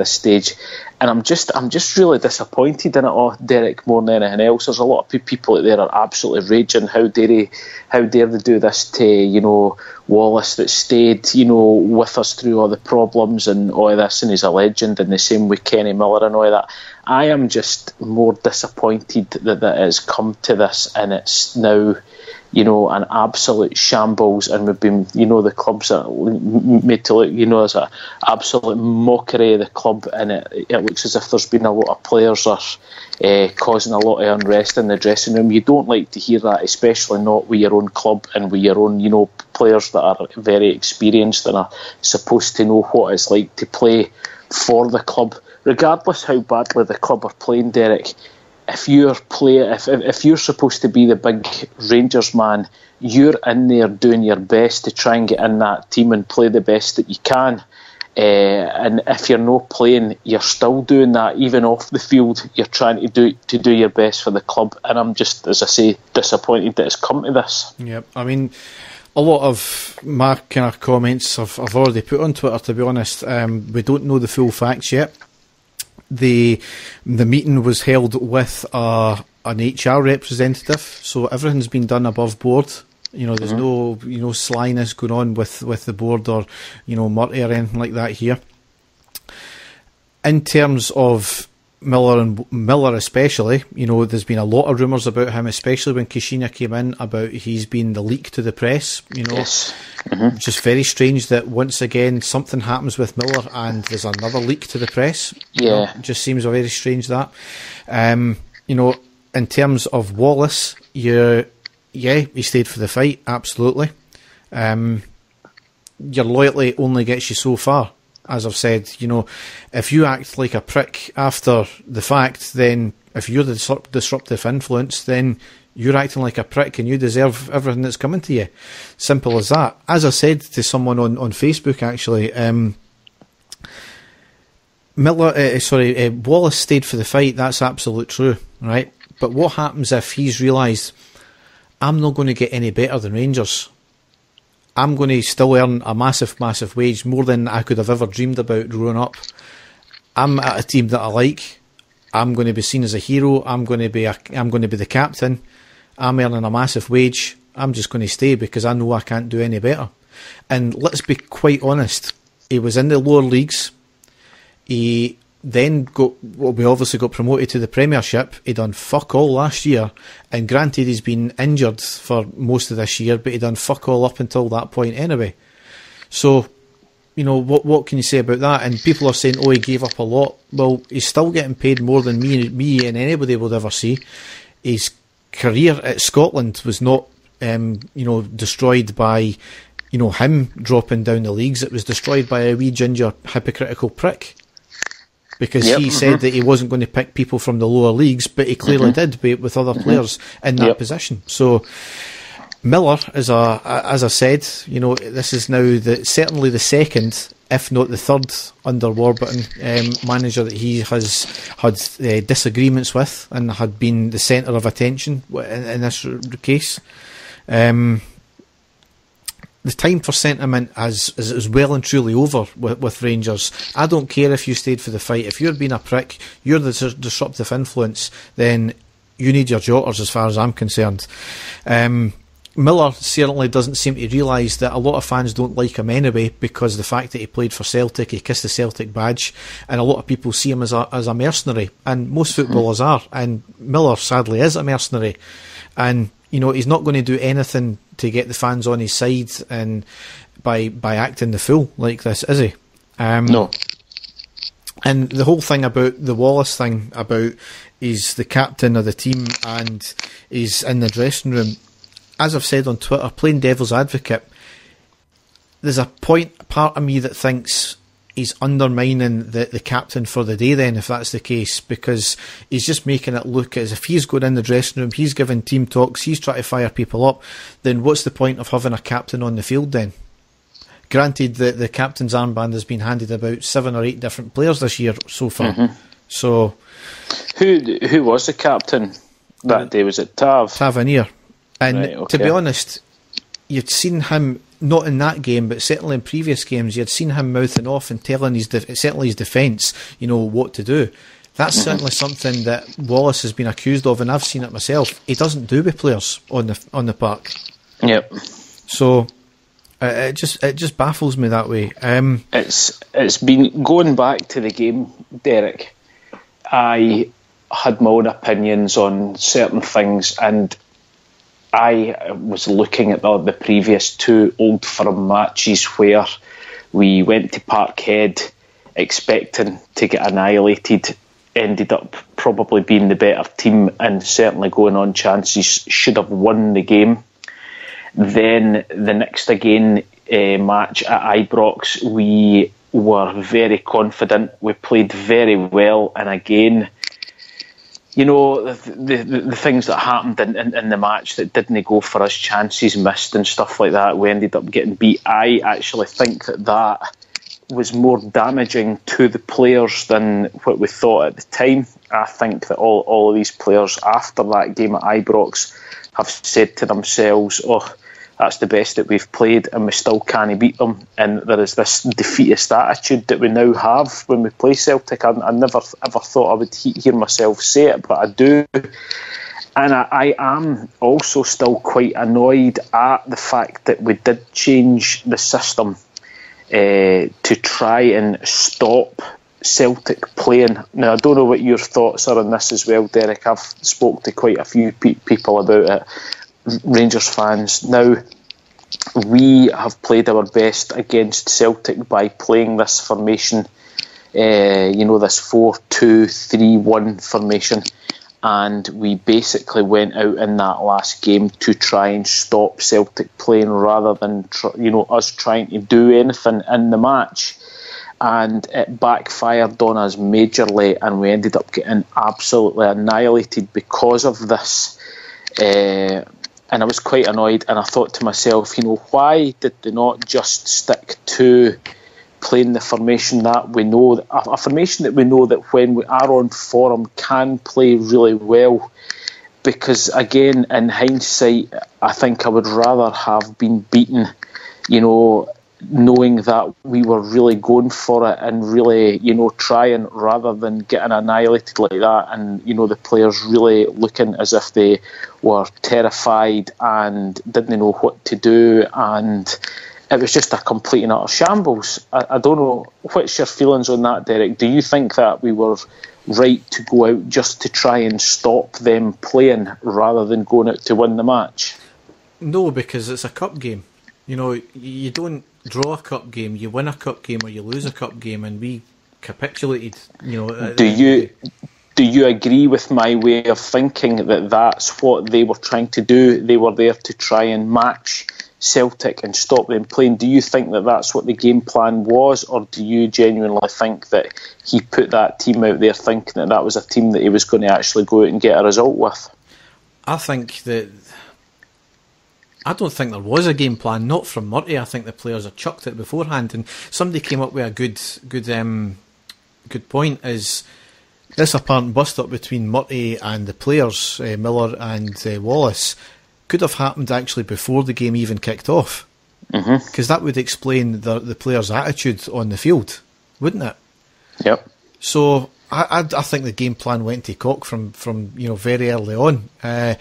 stage, and I'm just really disappointed in it all, Derek, more than anything else. There's a lot of people out there are absolutely raging. How dare they do this to Wallace that stayed with us through all the problems and all this, and he's a legend, and the same with Kenny Miller and all that. I am just more disappointed that it has come to this, and it's now an absolute shambles, and we've been the clubs are made to look as an absolute mockery of the club, and it looks as if there's been a lot of players are causing a lot of unrest in the dressing room. You don't like to hear that, especially not with your own club and with your own players that are very experienced and are supposed to know what it's like to play for the club. Regardless how badly the club are playing, Derek, if you're supposed to be the big Rangers man, you're in there doing your best to try and get in that team and play the best that you can. And if you're not playing, you're still doing that. Even off the field, you're trying to do your best for the club. And I'm just, as I say, disappointed that it's come to this. Yep, I mean, a lot of my kind of comments I've already put on Twitter, to be honest. We don't know the full facts yet. The meeting was held with an HR representative, so everything's been done above board. There's no slyness going on with the board or murky or anything like that here. In terms of Miller especially, there's been a lot of rumours about him, especially when Kishina came in, about he's been the leak to the press. Yes. Just very strange that once again something happens with Miller and there's another leak to the press. Yeah, it just seems very strange that. In terms of Wallace, he stayed for the fight, absolutely. Your loyalty only gets you so far. as I've said, if you act like a prick after the fact, then if you're the disruptive influence, then you're acting like a prick and you deserve everything that's coming to you. Simple as that. As I said to someone on Facebook, actually, Wallace stayed for the fight. That's absolute true, right? But what happens if he's realised, I'm not going to get any better than Rangers? I'm going to still earn a massive, massive wage, more than I could have ever dreamed about growing up. I'm at a team that I like. I'm going to be seen as a hero. I'm going to be the captain. I'm earning a massive wage. I'm just going to stay because I know I can't do any better. And let's be quite honest. He was in the lower leagues. He then we obviously got promoted to the Premiership. He done fuck all last year, and granted he's been injured for most of this year, but he done fuck all up until that point anyway. So, what can you say about that? And people are saying, oh, he gave up a lot. Well, he's still getting paid more than me and anybody would ever see. His career at Scotland was not, destroyed by, him dropping down the leagues. It was destroyed by a wee ginger hypocritical prick. Because he said that he wasn't going to pick people from the lower leagues, but he clearly did with other players in that position. So Miller is as I said, this is now certainly the second, if not the third, under Warburton manager that he has had disagreements with and had been the centre of attention in this case. The time for sentiment is well and truly over with Rangers. I don't care if you stayed for the fight. If you're being a prick, you're the disruptive influence, then you need your jotters as far as I'm concerned. Miller certainly doesn't seem to realise that a lot of fans don't like him anyway, because the fact that he played for Celtic, he kissed the Celtic badge, and a lot of people see him as a mercenary, and most footballers are, and Miller sadly is a mercenary, and he's not going to do anything to get the fans on his side and by acting the fool like this, is he? No. And the whole thing about the Wallace thing, about he's the captain of the team and he's in the dressing room, as I've said on Twitter, playing devil's advocate, there's a part of me that thinks he's undermining the captain for the day then, if that's the case, because he's just making it look as if he's going in the dressing room, he's giving team talks, he's trying to fire people up, then what's the point of having a captain on the field then? Granted, the captain's armband has been handed about 7 or 8 different players this year so far. So, who was the captain that day? Was it Tavernier? And right, okay. To be honest, you'd seen him, not in that game, but certainly in previous games, you'd seen him mouthing off and telling certainly his defence, what to do. That's certainly something that Wallace has been accused of, and I've seen it myself. He doesn't do with players on the park. Yep. So it just baffles me that way. It's been going back to the game, Derek. I had my own opinions on certain things, and I was looking at the previous 2 Old Firm matches where we went to Parkhead expecting to get annihilated, ended up probably being the better team and certainly going on chances, should have won the game. Then the next match at Ibrox, we were very confident, we played very well, and again, the things that happened in the match that didn't go for us, chances missed and stuff like that, we ended up getting beat. I actually think that was more damaging to the players than what we thought at the time. I think that all of these players after that game at Ibrox have said to themselves, oh, that's the best that we've played and we still can't beat them, and there is this defeatist attitude that we now have when we play Celtic. I never ever thought I would hear myself say it, but I do, and I am also still quite annoyed at the fact that we did change the system to try and stop Celtic playing. Now I don't know what your thoughts are on this as well, Derek. I've spoke to quite a few people about it, Rangers fans. Now, we have played our best against Celtic by playing this formation, this 4-2-3-1 formation, and we basically went out in that last game to try and stop Celtic playing rather than us trying to do anything in the match. and it backfired on us majorly, and we ended up getting absolutely annihilated because of this. And I was quite annoyed, and I thought to myself, why did they not just stick to playing the formation that we know, a formation that we know that when we are on form can play really well? Because again, in hindsight, I think I would rather have been beaten, knowing that we were really going for it and really, trying, rather than getting annihilated like that, and the players really looking as if they were terrified and didn't know what to do, and it was just a complete and utter shambles. I don't know, what's your feelings on that, Derek? Do you think that we were right to go out just to try and stop them playing rather than going out to win the match? No, because it's a cup game. You don't draw a cup game, you win a cup game or you lose a cup game, and we capitulated. Do you agree with my way of thinking that that's what they were trying to do? They were there to try and match Celtic and stop them playing. Do you think that that's what the game plan was, or do you genuinely think that he put that team out there thinking that that was a team that he was going to actually go out and get a result with? I don't think there was a game plan, not from Murty. I think the players had chucked it beforehand, and somebody came up with a good point, is this apparent bust-up between Murty and the players, Miller and Wallace, could have happened actually before the game even kicked off, because that would explain the players' attitude on the field, wouldn't it? Yep. So I think the game plan went to cock from very early on. I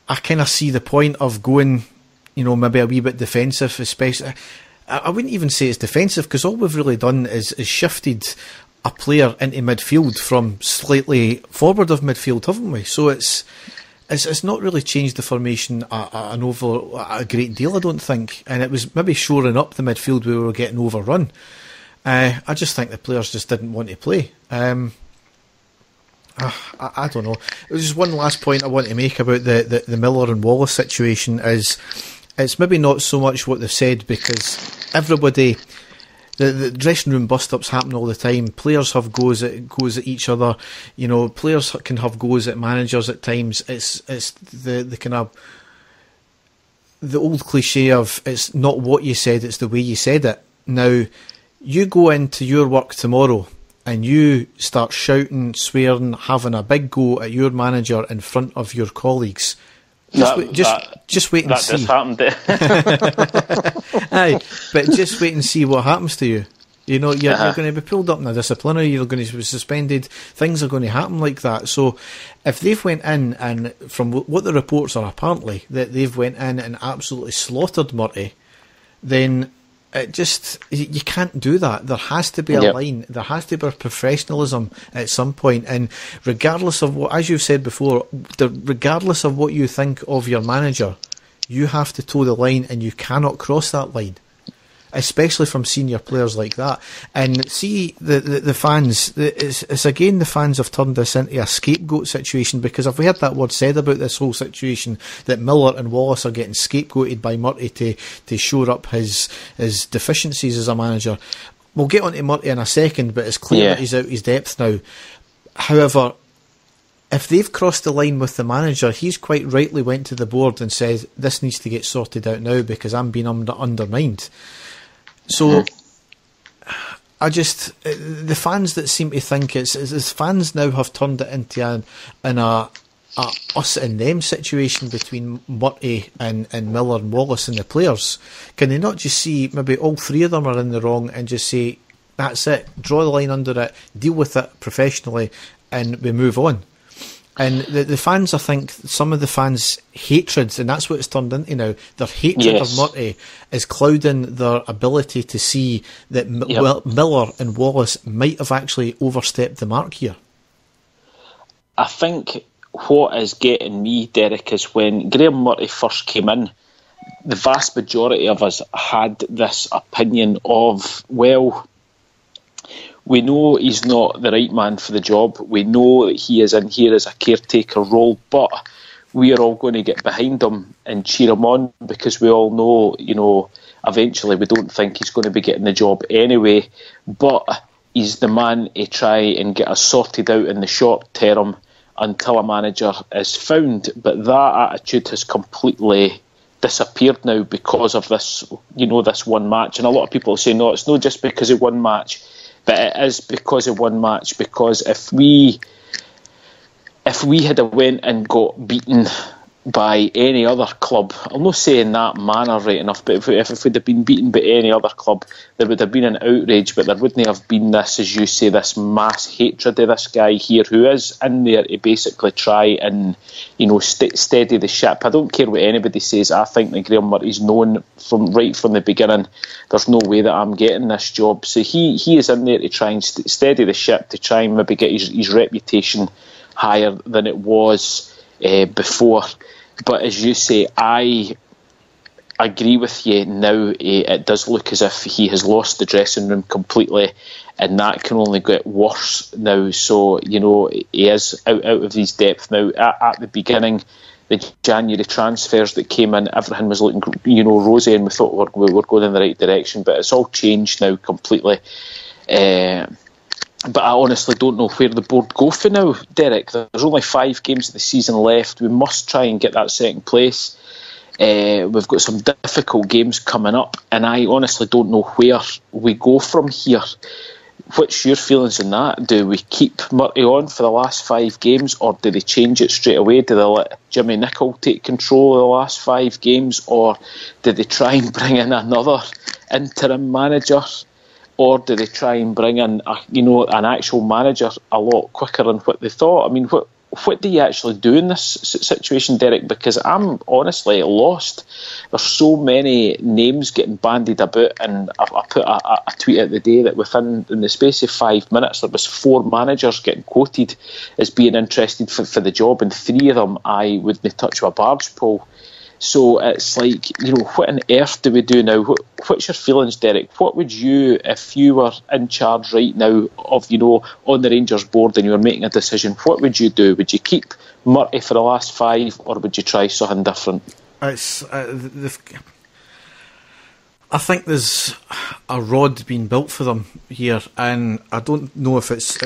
kind of see the point of going, maybe a wee bit defensive, especially. I wouldn't even say it's defensive, because all we've really done is shifted a player into midfield from slightly forward of midfield, haven't we? So it's not really changed the formation a great deal, I don't think. And it was maybe shoring up the midfield where we were getting overrun. I just think the players just didn't want to play. I don't know. There's just one last point I want to make about the Miller and Wallace situation. Is it's maybe not so much what they've said, because everybody, the dressing room bust-ups happen all the time. Players have goes at each other. Players can have goes at managers at times. It's the kind of the old cliche of it's not what you said, it's the way you said it. Now, you go into your work tomorrow and you start shouting, swearing, having a big go at your manager in front of your colleagues. Just wait and see. That just happened. Aye, but just wait and see what happens to you. You're going to be pulled up in a disciplinary, you're going to be suspended, things are going to happen like that. So if they've went in, and from what the reports are apparently, that they've went in and absolutely slaughtered Murty, then you can't do that. There has to be a line. There has to be professionalism at some point. And regardless of what, as you've said before, regardless of what you think of your manager, you have to toe the line, and you cannot cross that line, especially from senior players like that. And see, the fans, it's again, the fans have turned this into a scapegoat situation, because if we had that word said about this whole situation, that Miller and Wallace are getting scapegoated by Murty to shore up his deficiencies as a manager. We'll get on to Murty in a second, but it's clear that he's out his depth now. However, if they've crossed the line with the manager, he's quite rightly went to the board and said, this needs to get sorted out now because I'm being undermined. So, the fans that seem to think it's fans now have turned it into a us and them situation between Murty and Miller and Wallace and the players. Can they not just see maybe all three of them are in the wrong and just say, that's it, draw the line under it, deal with it professionally, and we move on? And the fans, I think, some of the fans' hatred, and that's what it's turned into now, their hatred of Murty is clouding their ability to see that Miller and Wallace might have actually overstepped the mark here. I think what is getting me, Derek, is when Graham Murty first came in, the vast majority of us had this opinion of, well, we know he's not the right man for the job. We know that he is in here as a caretaker role, but we are all going to get behind him and cheer him on, because we all know, eventually we don't think he's going to be getting the job anyway, but he's the man to try and get us sorted out in the short term until a manager is found. But that attitude has completely disappeared now because of this, this one match. And a lot of people say, no, it's not just because of one match, but it is because of one match. Because if we had went and got beaten by any other club, I'll not say in that manner right enough, but if we'd have been beaten by any other club, there would have been an outrage, but there wouldn't have been this, as you say, this mass hatred of this guy here who is in there to basically try and steady the ship. I don't care what anybody says. I think that Graham Murray's known from the beginning, there's no way that I'm getting this job. So he is in there to try and steady the ship, to try and maybe get his reputation higher than it was before. But as you say, I agree with you now. It does look as if he has lost the dressing room completely, and that can only get worse now. So he is out of his depth now. At the beginning, the January transfers that came in, everything was looking rosy, and we thought we were going in the right direction. But it's all changed now completely. But I honestly don't know where the board go for now, Derek. There's only 5 games of the season left. We must try and get that second place. We've got some difficult games coming up, and I honestly don't know where we go from here. What's your feelings on that? Do we keep Murray on for the last 5 games, or do they change it straight away? Do they let Jimmy Nicholl take control of the last 5 games, or do they try and bring in another interim manager? Or do they try and bring in an actual manager a lot quicker than what they thought? I mean, what do you actually do in this situation, Derek? Because I'm honestly lost. There's so many names getting bandied about, and I put a tweet out the day that in the space of 5 minutes there was 4 managers getting quoted as being interested for the job, and 3 of them I wouldn't touch with a barge pole. So it's like, what on earth do we do now? What's your feelings, Derek? What would you, if you were in charge right now of, on the Rangers board and you were making a decision, what would you do? Would you keep Murray for the last 5, or would you try something different? I think there's a rod being built for them here, and I don't know if it's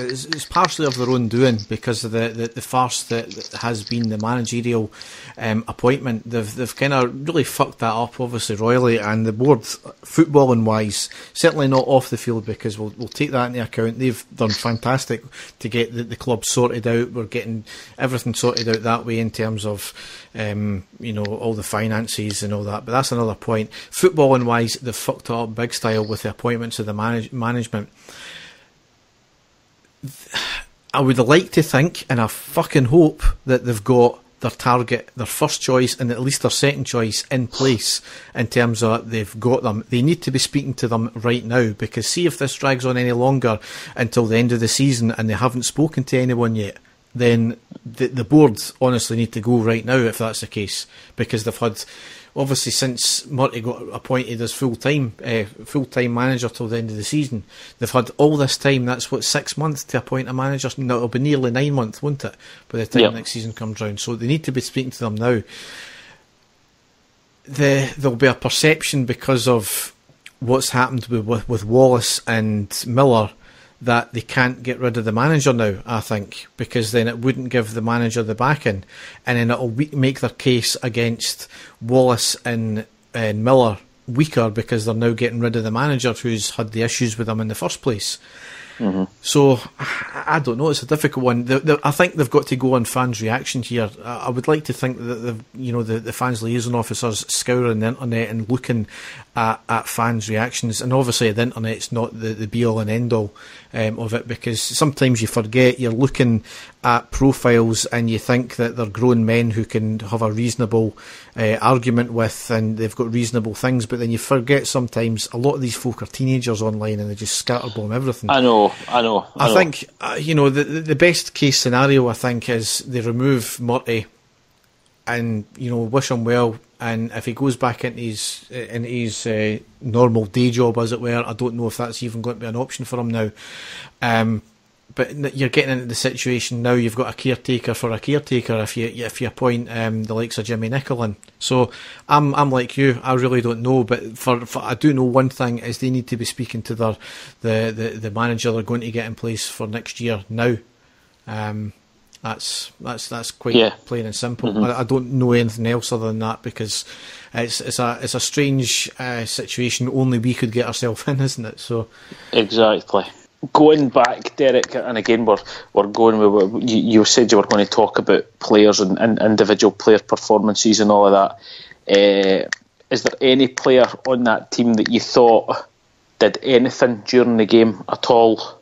partially of their own doing because of the farce that has been the managerial appointment. They've kind of really fucked that up, obviously, royally, and the board, footballing wise, certainly not off the field, because we'll take that into account. They've done fantastic to get the club sorted out. We're getting everything sorted out that way in terms of all the finances and all that, but that's another point. Footballing wise, they've fucked up big style with the appointments of the management. I would like to think, and I fucking hope, that they've got their target, their first choice, and at least their second choice in place in terms of they've got them. They need to be speaking to them right now, because see if this drags on any longer until the end of the season and they haven't spoken to anyone yet, then the board honestly need to go right now if that's the case, because they've had, obviously since Murray got appointed as full-time manager till the end of the season, they've had all this time, that's 6 months to appoint a manager. No, it'll be nearly 9 months, won't it, by the time next season comes round. So they need to be speaking to them now. There'll be a perception because of what's happened with Wallace and Miller that they can't get rid of the manager now, I think, because then it wouldn't give the manager the backing, and then it'll make their case against Wallace and Miller weaker, because they're now getting rid of the manager who's had the issues with them in the first place. Mm-hmm. So I don't know, it's a difficult one. I think they've got to go on fans' reaction here. I would like to think that the fans liaison officers scouring the internet and looking at fans' reactions, and obviously the internet's not the be all and end all of it, because sometimes you forget you're looking at profiles and you think that they're grown men who can have a reasonable argument with, and they've got reasonable things, but then you forget sometimes a lot of these folk are teenagers online and they just scatterbomb everything. I know. I think the best case scenario, I think, is they remove Murray and wish him well, and if he goes back into his normal day job, as it were, I don't know if that's even going to be an option for him now. But you're getting into the situation now. You've got a caretaker for a caretaker if you appoint the likes of Jimmy Nicholl. So I'm like you. I really don't know. But for I do know one thing is they need to be speaking to the manager they're going to get in place for next year now. That's quite plain and simple. Mm-hmm. I don't know anything else other than that because it's a strange situation. Only we could get ourselves in, isn't it? So exactly. Going back, Derek, and again we're going with you said you were going to talk about players and individual player performances and all of that. Is there any player on that team that you thought did anything during the game at all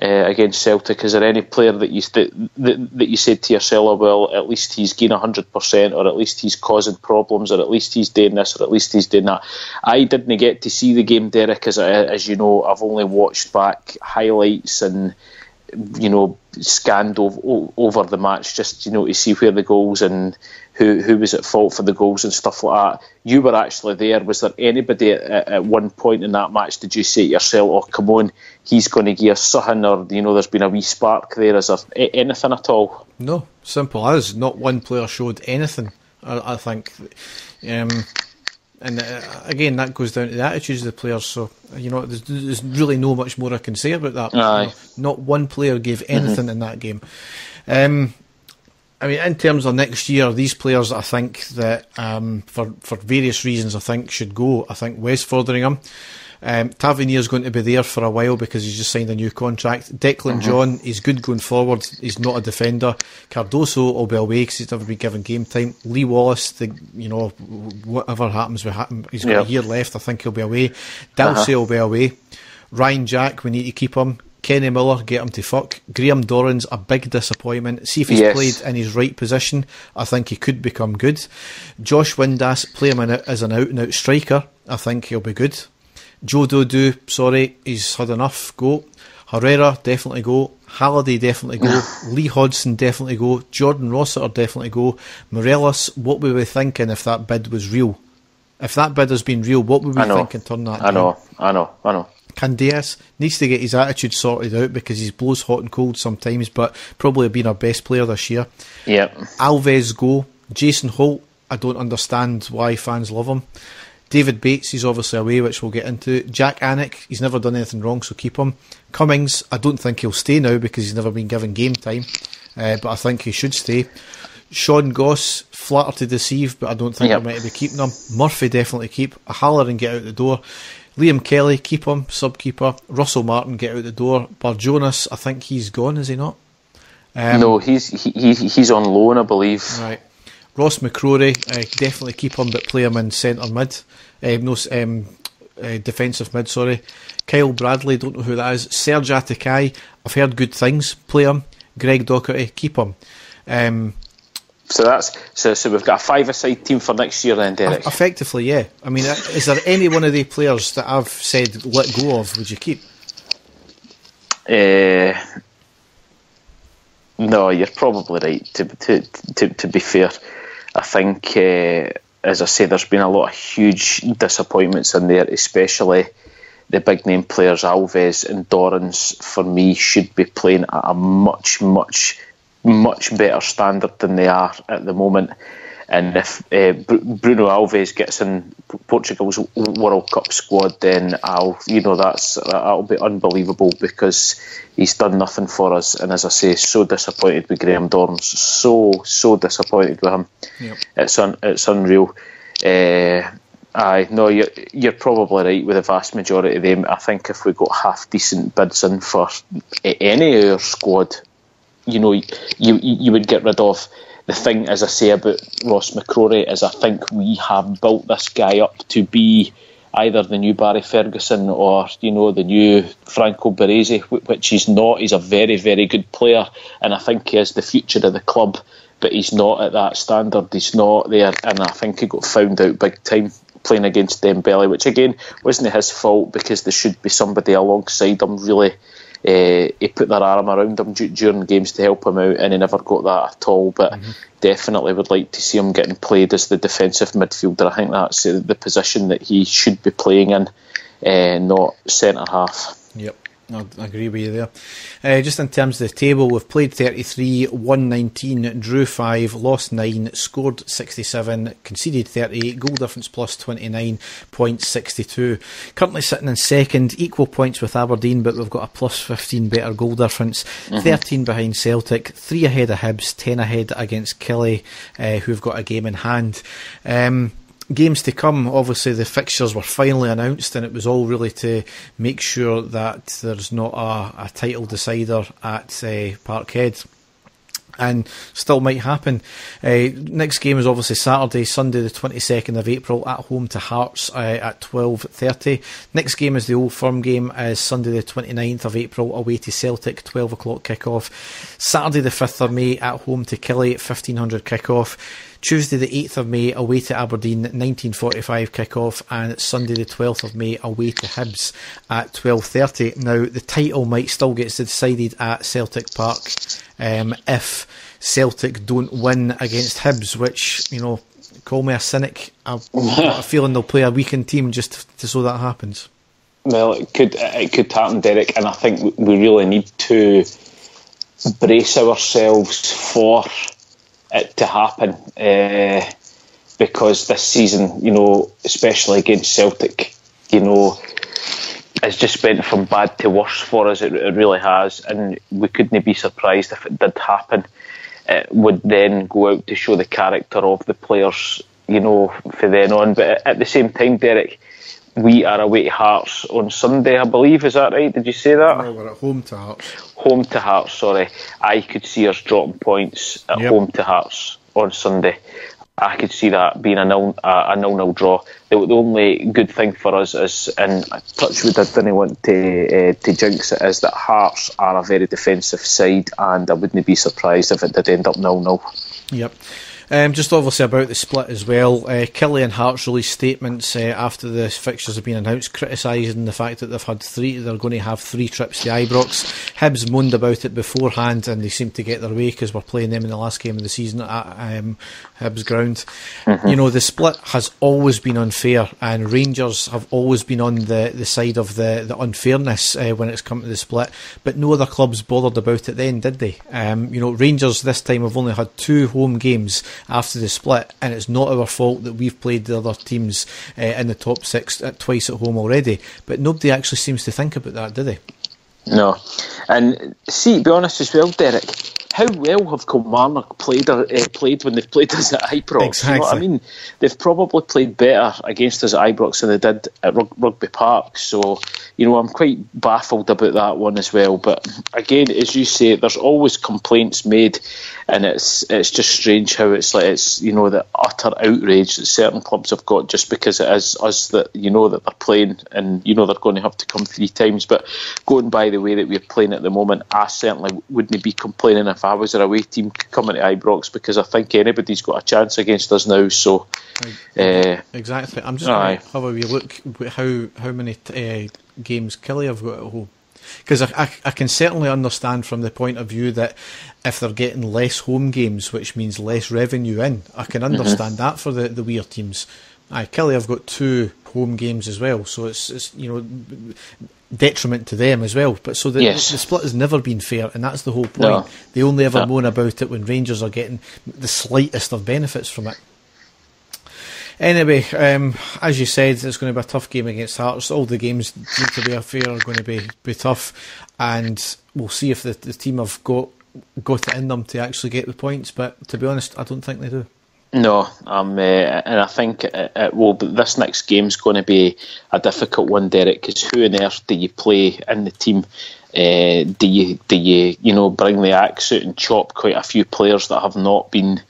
against Celtic? Is there any player that you said to yourself, oh, well, at least he's getting 100%, or at least he's causing problems, or at least he's doing this, or at least he's doing that? I didn't get to see the game, Derek, as you know. I've only watched back highlights and scanned over the match just to see where the goals and who was at fault for the goals and stuff like that. You were actually there. Was there anybody at one point in that match, did you say to yourself, oh come on, he's going to give us something, or there's been a wee spark there? Is there anything at all? No, simple as not one player showed anything, I think. And again, that goes down to the attitudes of the players. So there's really no much more I can say about that. Not one player gave anything in that game. I mean, in terms of next year, these players, I think that for various reasons, I think should go. I think Wes Foderingham, Tavernier's going to be there for a while because he's just signed a new contract. Declan John, he's good going forward. He's not a defender. Cardoso will be away because he's never been given game time. Lee Wallace, whatever happens with him, he's got a year left. I think he'll be away. Delsey will be away. Ryan Jack, we need to keep him. Kenny Miller, get him to fuck. Graham Dorrans, a big disappointment. See if he's played in his right position. I think he could become good. Josh Windass, play him as an out-and-out striker. I think he'll be good. Joe Dodu, sorry, he's had enough. Go. Herrera, definitely go. Halliday, definitely go. Lee Hodgson, definitely go. Jordan Rossiter, definitely go. Morelos, what were we thinking if that bid was real? If that bid has been real, what were we thinking turn that down? I know. Candeas needs to get his attitude sorted out because he blows hot and cold sometimes, but probably been our best player this year. Yep. Alves go. Jason Holt, I don't understand why fans love him. David Bates, he's obviously away, which we'll get into. Jack Anick, he's never done anything wrong, so keep him. Cummings, I don't think he'll stay now because he's never been given game time, but I think he should stay. Sean Goss, flatter to deceive, but I don't think we might be keeping him. Murphy, definitely keep. Halloran, get out the door. Liam Kelly, keep him, sub-keeper. Russell Martin, get out the door. Barjonas, I think he's gone, is he not? No, he's on loan, I believe. Right. Ross McCrory, definitely keep him, but play him in centre mid. Defensive mid, sorry. Kyle Bradley, don't know who that is. Serge Atakai, I've heard good things, play him. Greg Docherty, keep him. So we've got a five-a-side team for next year then, Derek? Effectively, yeah. I mean, is there any one of the players that I've said let go of, would you keep? No, you're probably right, to be fair. I think, as I say, there's been a lot of huge disappointments in there, especially the big-name players. Alves and Dorrans, for me, should be playing at a much, much better standard than they are at the moment. And if Bruno Alves gets in Portugal's World Cup squad, then that'll be unbelievable because he's done nothing for us. And as I say, so disappointed with Graham Dorrans, so disappointed with him. Yep. It's unreal. You're probably right with the vast majority of them. I think if we got half decent bids in for any of our squad, you would get rid of. The thing, as I say, about Ross McCrory is I think we have built this guy up to be either the new Barry Ferguson or the new Franco Baresi, which he's not. He's a very, very good player, and I think he is the future of the club, but he's not at that standard. He's not there, and I think he got found out big time playing against Dembele, which again wasn't his fault because there should be somebody alongside him really. He put their arm around him during games to help him out, and he never got that at all. But definitely would like to see him getting played as the defensive midfielder. I think that's the position that he should be playing in, not centre half. Yep. I agree with you there. Just in terms of the table, we've played 33, won 19, drew 5, lost 9, scored 67, conceded 38, goal difference plus 29.62. Currently sitting in second, equal points with Aberdeen, but we've got a plus 15 better goal difference. 13 behind Celtic, 3 ahead of Hibs, 10 ahead against Killie, who've got a game in hand. Games to come, obviously the fixtures were finally announced, and it was all really to make sure that there's not a title decider at Parkhead, and still might happen. Next game is obviously Saturday, Sunday the 22nd of April at home to Hearts at 12:30. Next game is the Old Firm game, is Sunday the 29th of April away to Celtic, 12 o'clock kick-off. Saturday the 5th of May at home to Killie, 1500 kick-off. Tuesday the 8th of May away to Aberdeen, 19:45 kick-off, and Sunday the 12th of May away to Hibs at 12:30. Now the title might still get decided at Celtic Park if Celtic don't win against Hibs, which, you know, call me a cynic, I've got a feeling they'll play a weakened team just so that happens. Well, it could happen, Derek, and I think we really need to brace ourselves for it to happen, because this season, you know, especially against Celtic, you know, it's just went from bad to worse for us. It really has, and we couldn't be surprised if it did happen. It would then go out to show the character of the players, you know, from then on. But at the same time, Derek, we are away to Hearts on Sunday, I believe. Is that right? Did you say that? No, we're at home to Hearts. Home to Hearts, sorry. I could see us dropping points at home to Hearts on Sunday. I could see that being a 0-0 draw. The only good thing for us is, and touch wood, I didn't want to jinx it, is that Hearts are a very defensive side, and I wouldn't be surprised if it did end up 0-0. Yep. Just obviously about the split as well. Killie and Hearts released statements after the fixtures have been announced, criticising the fact that they're going to have 3 trips to Ibrox. Hibs moaned about it beforehand, and they seem to get their way because we're playing them in the last game of the season at Hibs ground. You know, the split has always been unfair, and Rangers have always been on the side of the unfairness when it's come to the split, but no other clubs bothered about it then, did they? You know, Rangers this time have only had 2 home games after the split, and it's not our fault that we've played the other teams in the top 6 twice at home already, but nobody actually seems to think about that, do they? No. And see, to be honest as well, Derek, how well have Kilmarnock played when they've played us at Ibrox? Exactly. You know what I mean? They've probably played better against us at Ibrox than they did at Rugby Park. So, you know, I'm quite baffled about that one as well. But again, as you say, there's always complaints made, and it's just strange how it's you know, the utter outrage that certain clubs have got just because it is us that, you know, that they're playing, and you know they're going to have to come 3 times. But going by the way that we're playing at the moment, I certainly wouldn't be complaining if I was an away team coming to Ibrox, because I think anybody's got a chance against us now. So exactly. I'm just going to have a wee look at how many games Killie have got at home, because I can certainly understand from the point of view that if they're getting less home games, which means less revenue in, I can understand that for the weird teams. Killie have got 2 home games as well, so it's you know, detriment to them as well. But so the split has never been fair, and that's the whole point. No. They only ever moan about it when Rangers are getting the slightest of benefits from it. Anyway, as you said, it's going to be a tough game against Hearts. All the games, to be fair, are going to be tough, and we'll see if the team have got it in them to actually get the points. But to be honest, I don't think they do. No, and I think this next game's going to be a difficult one, Derek, because who on earth do you play in the team? Do you bring the axe out and chop quite a few players that have not been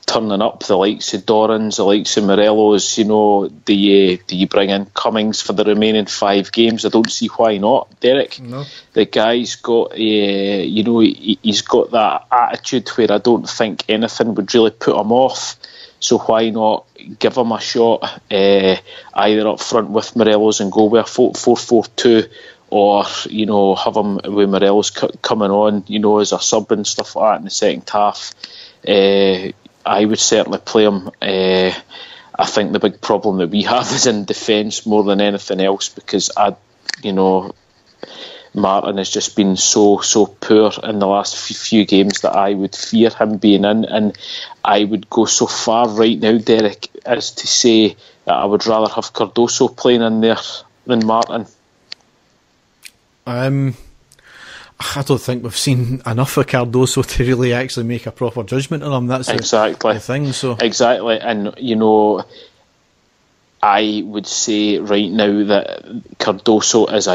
turning up, the likes of Dorans, the likes of Morelos? You know, do you bring in Cummings for the remaining 5 games? I don't see why not, Derek. No. The guy's got, he's got that attitude where I don't think anything would really put him off. So why not give him a shot, either up front with Morelos and go with a 4-4-2, or, you know, have him with Morelos coming on, you know, as a sub and stuff like that in the second half. I would certainly play him. I think the big problem that we have is in defence more than anything else, because Martin has just been so poor in the last few games that I would fear him being in, and I would go so far right now, Derek, as to say that I would rather have Cardoso playing in there than Martin. I don't think we've seen enough of Cardoso to really actually make a proper judgment on him. That's exactly the thing. So exactly, and I would say right now that Cardoso is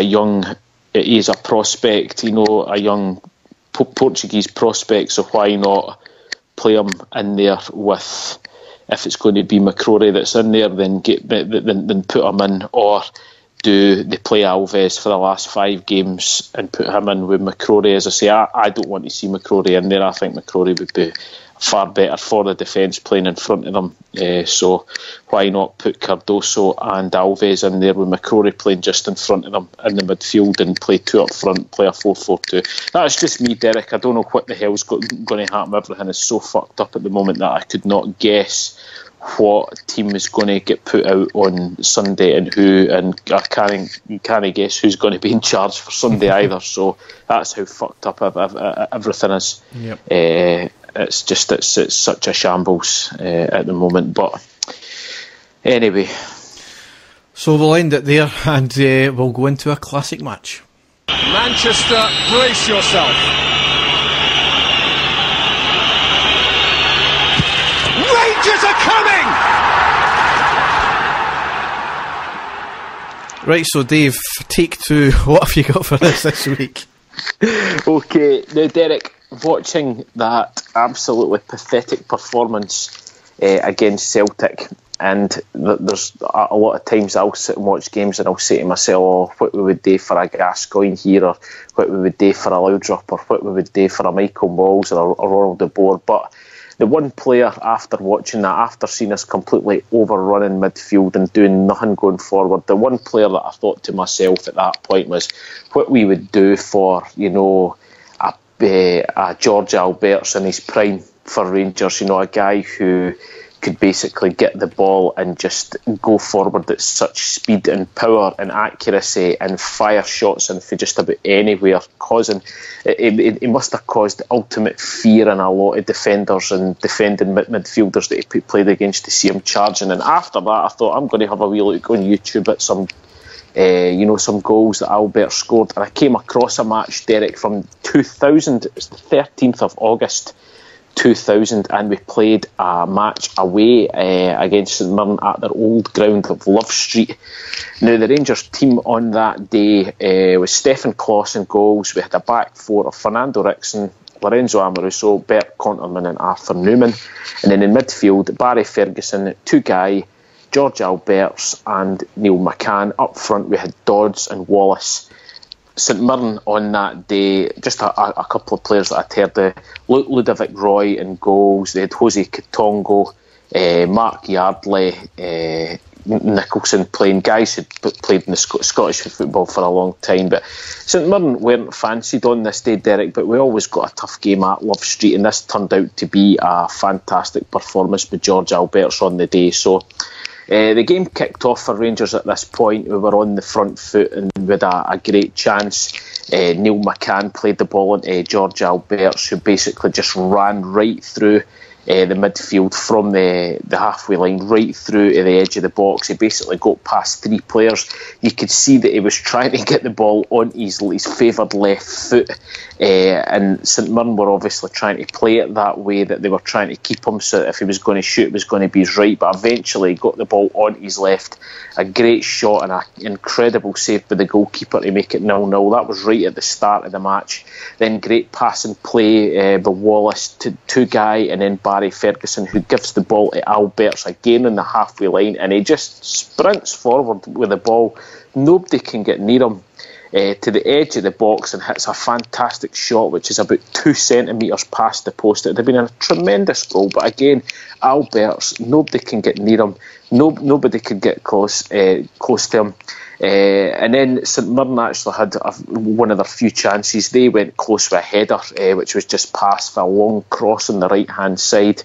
he's a prospect, a young Portuguese prospect, so why not play him in there with, if it's going to be McCrory that's in there, then put him in, or do they play Alves for the last 5 games and put him in with McCrory? As I say, I don't want to see McCrory in there. I think McCrory would be far better for the defence playing in front of them. So why not put Cardoso and Alves in there with McCrory playing just in front of them in the midfield and play 2 up front, play a 4-4-2. That's just me, Derek. I don't know what the hell's going to happen. Everything is so fucked up at the moment that I could not guess what team is going to get put out on Sunday and who, and I can't guess who's going to be in charge for Sunday either. So that's how fucked up everything is. Yep. It's such a shambles at the moment. But anyway, so we'll end it there, and we'll go into a classic match. Manchester, brace yourself. Rangers are coming! Right, so Dave, take 2. What have you got for us this week? Okay, now Derek, watching that absolutely pathetic performance against Celtic, and there's a lot of times I'll sit and watch games and I'll say to myself, oh, what we would do for a Gascoigne here, or what we would do for a Laudrup, or what we would do for a Michael Malls or a Ronald de Boer. But the one player, after watching that, after seeing us completely overrun in midfield and doing nothing going forward, the one player that I thought to myself at that point was what we would do for, a George Alberts in his prime for Rangers, a guy who could basically get the ball and just go forward at such speed and power and accuracy and fire shots in for just about anywhere, causing it must have caused ultimate fear in a lot of defenders and defending midfielders that he played against to see him charging. And after that, I thought, I'm going to have a wee look on YouTube at some some goals that Albert scored, and I came across a match, Derek, from 2000. It was the 13th of August 2000, and we played a match away against St Mirren at their old ground of Love Street. Now, the Rangers team on that day was Stefan Kloss in goals. We had a back 4 of Fernando Rickson, Lorenzo Amoruso, Bert Conterman and Arthur Newman, and then in midfield, Barry Ferguson, Tugai, George Alberts and Neil McCann. Up front we had Dodds and Wallace. St Mirren on that day, just a couple of players that I'd heard of. Ludovic Roy in goals. They had Jose Katongo, Mark Yardley, Nicholson playing. Guys who'd played in the Scottish football for a long time. But St Mirren weren't fancied on this day, Derek, but we always got a tough game at Love Street, and this turned out to be a fantastic performance with George Alberts on the day. So the game kicked off for Rangers at this point. We were on the front foot and we had a great chance. Neil McCann played the ball into George Alberts, who basically just ran right through the midfield from the halfway line right through to the edge of the box. He basically got past 3 players. You could see that he was trying to get the ball on his favoured left foot, and St Mirren were obviously trying to play it that way, that they were trying to keep him, so if he was going to shoot, it was going to be his right. But eventually he got the ball on his left. A great shot and an incredible save by the goalkeeper to make it 0-0. That was right at the start of the match. Then great pass and play by Wallace to Tugai, and then Barry Ferguson, who gives the ball to Alberts again in the halfway line, and he just sprints forward with the ball. Nobody can get near him to the edge of the box and hits a fantastic shot, which is about 2 centimetres past the post. It would have been a tremendous goal, but again, Alberts, nobody can get near him. Nobody could get close to him. And then St Mirren actually had one of their few chances. They went close with a header, which was just passed for a long cross on the right hand side.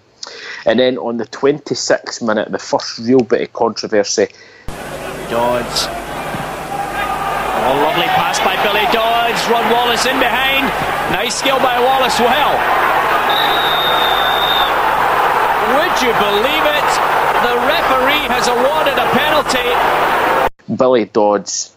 And then on the 26th minute, the first real bit of controversy. Dodds. Oh, lovely pass by Billy Dodds. sides. Rod Wallace in behind. Nice skill by Wallace. Well, would you believe it? The referee has awarded a penalty. Billy Dodds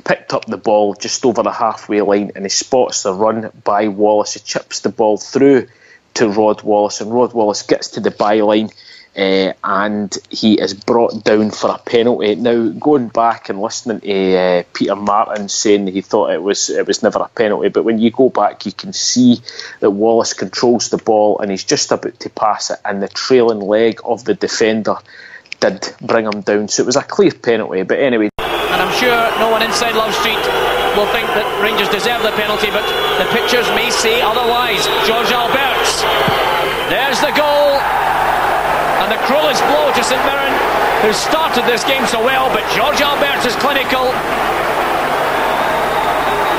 picked up the ball just over the halfway line and he spots the run by Wallace. He chips the ball through to Rod Wallace, and Rod Wallace gets to the byline and he is brought down for a penalty. Now, going back and listening to Peter Martin saying he thought it was never a penalty, but when you go back you can see that Wallace controls the ball and he's just about to pass it, and the trailing leg of the defender did bring him down, so it was a clear penalty. But anyway, and I'm sure no one inside Love Street will think that Rangers deserve the penalty, but the pictures may say otherwise. George Alberts, there's the goal, and the cruellest blow to St Mirren, who started this game so well, but George Alberts is clinical.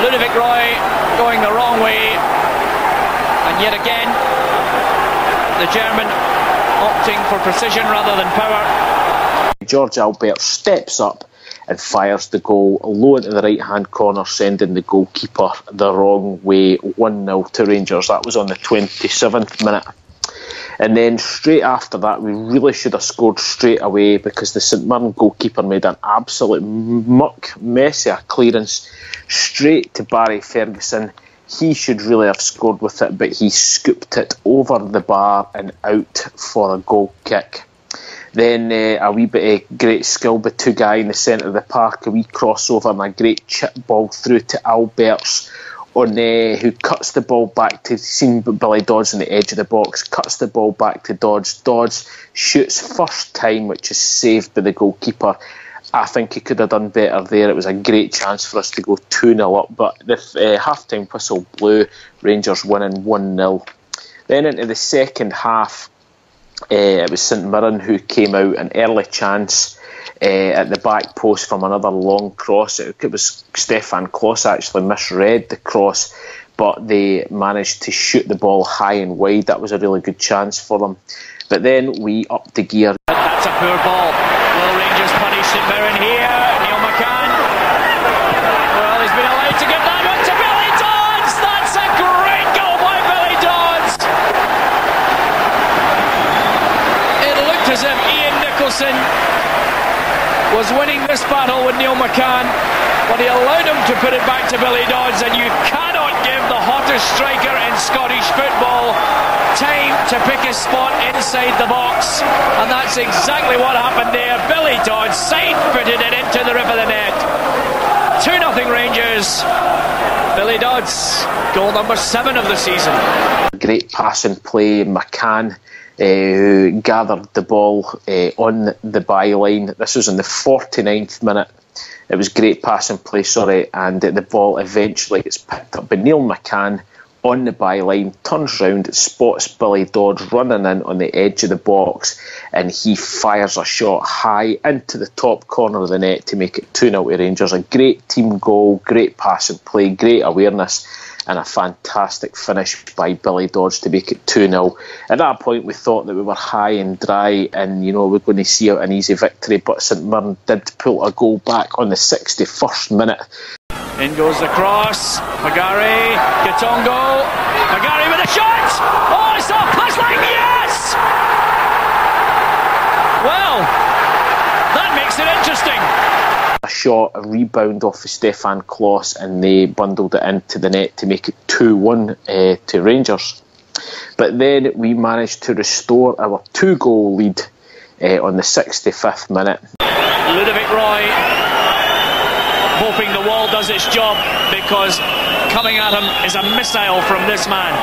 Ludovic Roy going the wrong way, and yet again the German opting for precision rather than power. George Alberts steps up and fires the goal low into the right hand corner, sending the goalkeeper the wrong way. 1-0 to Rangers. That was on the 27th minute. And then straight after that, we really should have scored straight away, because the St Mirren goalkeeper made an absolute muck mess of a clearance straight to Barry Ferguson. He should really have scored with it, but he scooped it over the bar and out for a goal kick. Then a wee bit of great skill by two guys in the centre of the park, a wee crossover and a great chip ball through to Alberts, who cuts the ball back to, seen Billy Dodds on the edge of the box, cuts the ball back to Dodds. Dodds shoots first time, which is saved by the goalkeeper. I think he could have done better there. It was a great chance for us to go 2-0 up, but the half-time whistle blew, Rangers winning 1-0. Then into the second half, it was St Mirren who came out, an early chance at the back post from another long cross. It was Stefan Klos actually misread the cross, but they managed to shoot the ball high and wide. That was a really good chance for them. But then we upped the gear. That's a poor ball. Will Rangers punish St Mirren here? Neil McCann. Well, he's been allowed to get that one to Billy Dodds. That's a great goal by Billy Dodds. It looked as if Ian Nicholson was winning this battle with Neil McCann, but he allowed him to put it back to Billy Dodds, and you cannot give the hottest striker in Scottish football time to pick his spot inside the box, and that's exactly what happened there. Billy Dodds side-footed it into the rip of the net. 2-0 Rangers. Billy Dodds, goal number 7 of the season. Great passing play. McCann who gathered the ball on the byline. This was in the 49th minute. It was great passing play, and the ball eventually gets picked up by Neil McCann on the byline, turns round, spots Billy Dodds running in on the edge of the box, and he fires a shot high into the top corner of the net to make it 2-0 to Rangers. A great team goal, great passing play, great awareness, and a fantastic finish by Billy Dodds to make it 2-0. At that point we thought that we were high and dry and we were going to see out an easy victory, but St Mirren did pull a goal back on the 61st minute. In goes the cross. Magari, Gatongo. Magari with a shot. Oh, it's off pass line. Yes! Well, that makes it interesting. A shot, a rebound off of Stefan Klos, and they bundled it into the net to make it 2-1 to Rangers. But then we managed to restore our 2-goal lead on the 65th minute. Ludovic Roy hoping the wall does its job, because coming at him is a missile from this man.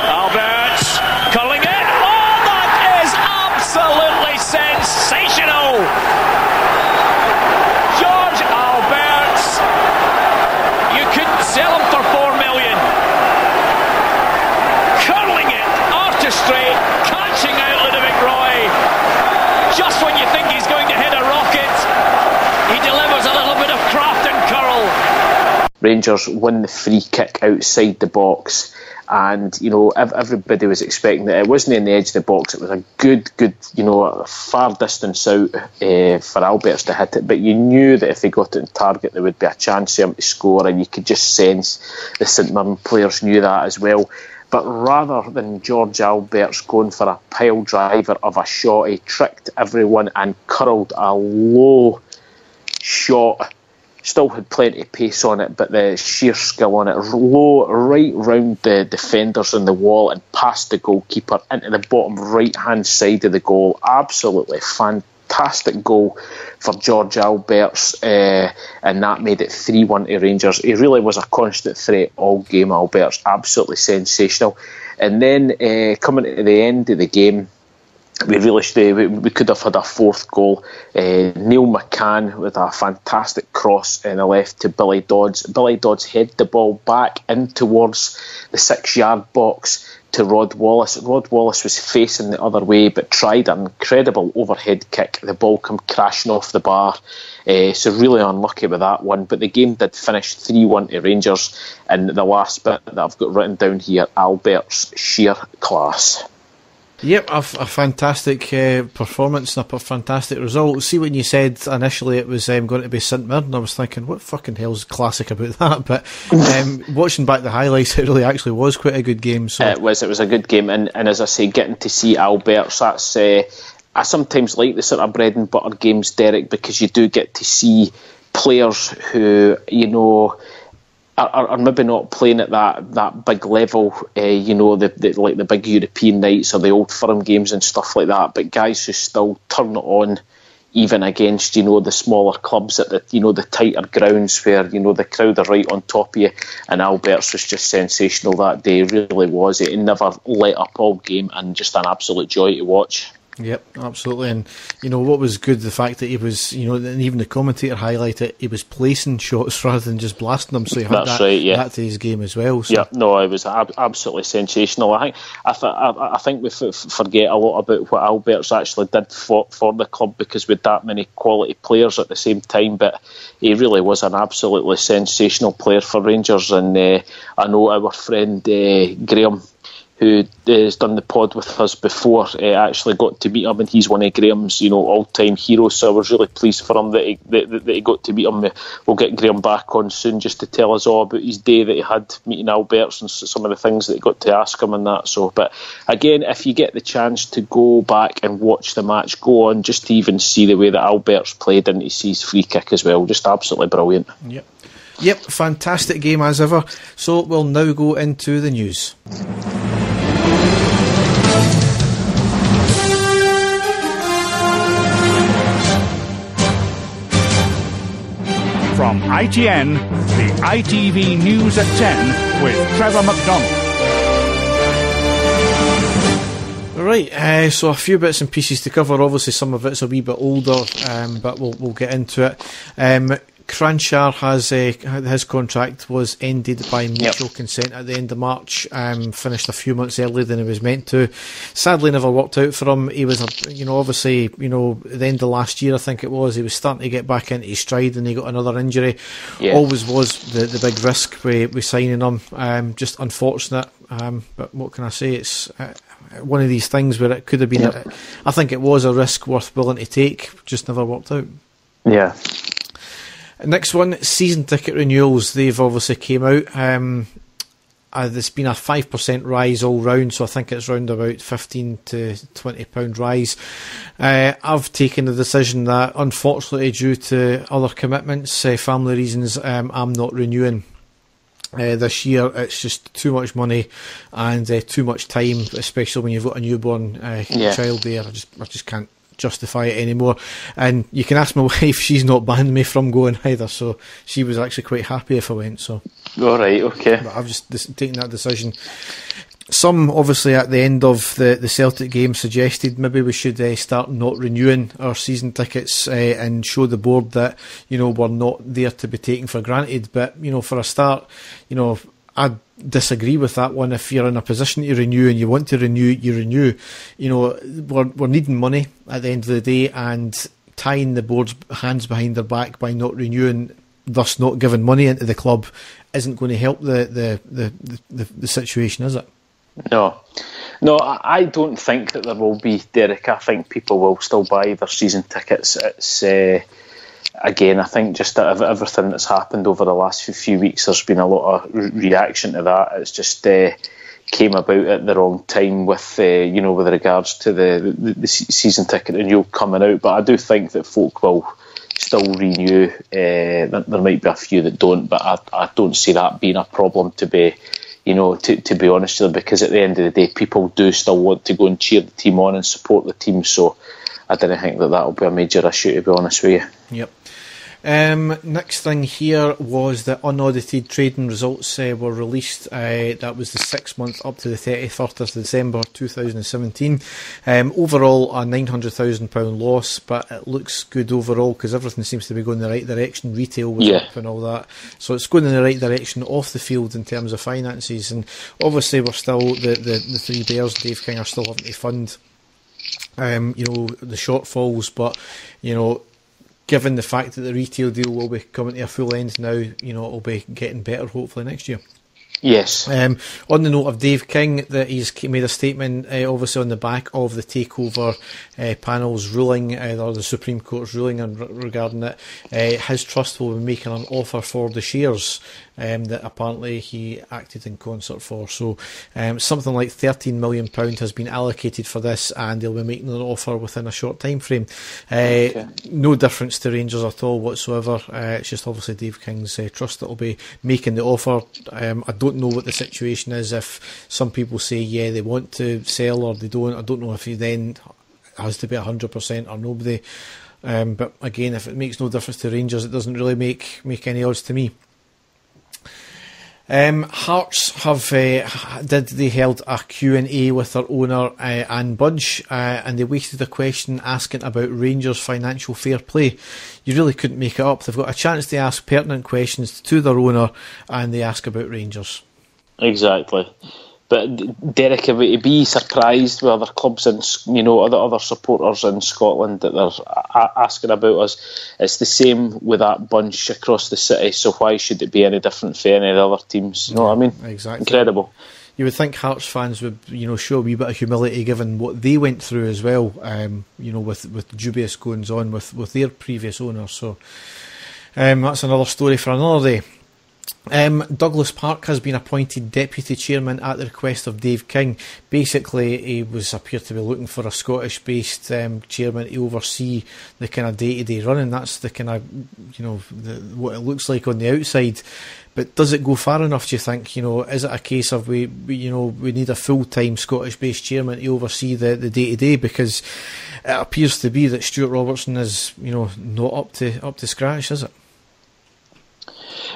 Alberts curling it. Oh, that is absolutely sensational. George Alberts, you couldn't sell him for $4 million. Curling it, artistry, catching out Ludovic Roy. Just when you think he's going to hit a rocket, he delivers a little bit of craft and curl. Rangers won the free kick outside the box. And, everybody was expecting that it wasn't in the edge of the box. It was a good, far distance out for Alberts to hit it. But you knew that if he got it in target, there would be a chance for him to score. And you could just sense the St Mirren players knew that as well. But rather than George Alberts going for a pile driver of a shot, he tricked everyone and curled a low shot. Still had plenty of pace on it, but the sheer skill on it, low right round the defenders in the wall and past the goalkeeper into the bottom right hand side of the goal. Absolutely fantastic goal for George Alberts, and that made it 3-1 to Rangers. He really was a constant threat all game, Alberts. Absolutely sensational. And then coming to the end of the game, we could have had a fourth goal. Neil McCann with a fantastic cross in the left to Billy Dodds. Billy Dodds headed the ball back in towards the 6-yard box to Rod Wallace. Rod Wallace was facing the other way but tried an incredible overhead kick. The ball came crashing off the bar. So really unlucky with that one. But the game did finish 3-1 to Rangers. And the last bit that I've got written down here, Albert's sheer class. Yep, a fantastic performance and a fantastic result. See, when you said initially it was going to be St Mirren, I was thinking, what fucking hell's classic about that? But watching back the highlights, it really actually was quite a good game. So it was a good game, and as I say, getting to see Alberts, that's I sometimes like the sort of bread and butter games, Derek, because you do get to see players who are maybe not playing at that big level, like the big European nights or the Old Firm games and stuff like that, but guys who still turn it on even against, the smaller clubs at the tighter grounds where, the crowd are right on top of you. And Alberts was just sensational that day, really was. He never let up all game and just an absolute joy to watch. Yep, absolutely. And what was good, the fact that he was, and even the commentator highlighted, he was placing shots rather than just blasting them. So he had that to his game as well. So. Yeah, no, it was absolutely sensational. I think we forget a lot about what Alberts actually did for the club, because with that many quality players at the same time, but he really was an absolutely sensational player for Rangers. And I know our friend Graham, who has done the pod with us before, actually got to meet him, and he's one of Graham's all-time heroes. So I was really pleased for him that he got to meet him. We'll get Graham back on soon just to tell us all about his day that he had meeting Alberts and some of the things that he got to ask him and that. So, but again, if you get the chance to go back and watch the match, go on just to even see the way that Alberts played into his free kick as well. Just absolutely brilliant. Yep, fantastic game as ever. So we'll now go into the news. From ITN, the ITV News at 10 with Trevor McDonald. Right, so a few bits and pieces to cover. Obviously, some of it's a wee bit older, but we'll get into it. Cranshar has his contract was ended by mutual consent at the end of March. Finished a few months earlier than he was meant to. Sadly, never worked out for him. He was, obviously, at the end of last year, I think it was, he was starting to get back into his stride, and he got another injury. Yeah. Always was the big risk with signing him. Just unfortunate. But what can I say? It's one of these things where it could have been. I think it was a risk worth willing to take. Just never worked out. Yeah. Next one, season ticket renewals. They've obviously came out. There's been a 5% rise all round, so I think it's round about £15 to £20 rise. I've taken the decision that, unfortunately, due to other commitments, family reasons, I'm not renewing. This year. It's just too much money and too much time, especially when you've got a newborn child there. I just can't justify it anymore. And you can ask my wife, she's not banned me from going either, so she was actually quite happy if I went. So alright, okay. But I've just taken that decision. Some obviously at the end of the Celtic game suggested maybe we should start not renewing our season tickets and show the board that we're not there to be taken for granted. But for a start, I disagree with that one. If you're in a position to renew and you want to renew, you renew. We're needing money at the end of the day, and tying the board's hands behind their back by not renewing thus not giving money into the club isn't going to help the situation, is it? No, I don't think that there will be, Derek. I think people will still buy their season tickets. It's again, I think just out of everything that's happened over the last few weeks, there's been a lot of reaction to that. It's just came about at the wrong time with with regards to the season ticket renewal coming out. But I do think that folk will still renew. There might be a few that don't, but I don't see that being a problem to be honest with you, because at the end of the day, people do still want to go and cheer the team on and support the team. So I don't think that will be a major issue, to be honest with you. Yep. Next thing here was the unaudited trading results were released. That was the 6 month up to the 31st of December 2017. Overall a £900,000 loss, but it looks good overall because everything seems to be going in the right direction. Retail was up and all that, so it's going in the right direction off the field in terms of finances. And obviously we're still the three bears, Dave King, are still having to fund the shortfalls, but given the fact that the retail deal will be coming to a full end now, it'll be getting better hopefully next year. Yes. On the note of Dave King, that he's made a statement, obviously on the back of the takeover panel's ruling, or the Supreme Court's ruling regarding it. His trust will be making an offer for the shares that apparently he acted in concert for. So something like £13 million has been allocated for this, and they'll be making an offer within a short time frame. No difference to Rangers at all whatsoever. It's just obviously Dave King's trust that will be making the offer. I don't know what the situation is, if some people say they want to sell or they don't. I don't know if he then has to be 100% or nobody. But again, if it makes no difference to Rangers, it doesn't really make any odds to me. Hearts they held a Q&A with their owner Anne Budge, and they wasted a question asking about Rangers' financial fair play. You really couldn't make it up. They've got a chance to ask pertinent questions to their owner, and they ask about Rangers. Exactly. But Derek, would you be surprised with other clubs and other supporters in Scotland that they're asking about us? It's the same with that bunch across the city, so why should it be any different for any of the other teams? You know what I mean? Exactly. Incredible. You would think Hearts fans would, show a wee bit of humility given what they went through as well, with dubious goings on with their previous owners. So that's another story for another day. Douglas Park has been appointed deputy chairman at the request of Dave King. Basically, he appeared to be looking for a Scottish-based chairman to oversee the kind of day-to-day running. That's the kind of, what it looks like on the outside. But does it go far enough, do you think? Is it a case of we need a full-time Scottish-based chairman to oversee the day-to-day? Because it appears to be that Stuart Robertson is, not up to scratch, is it?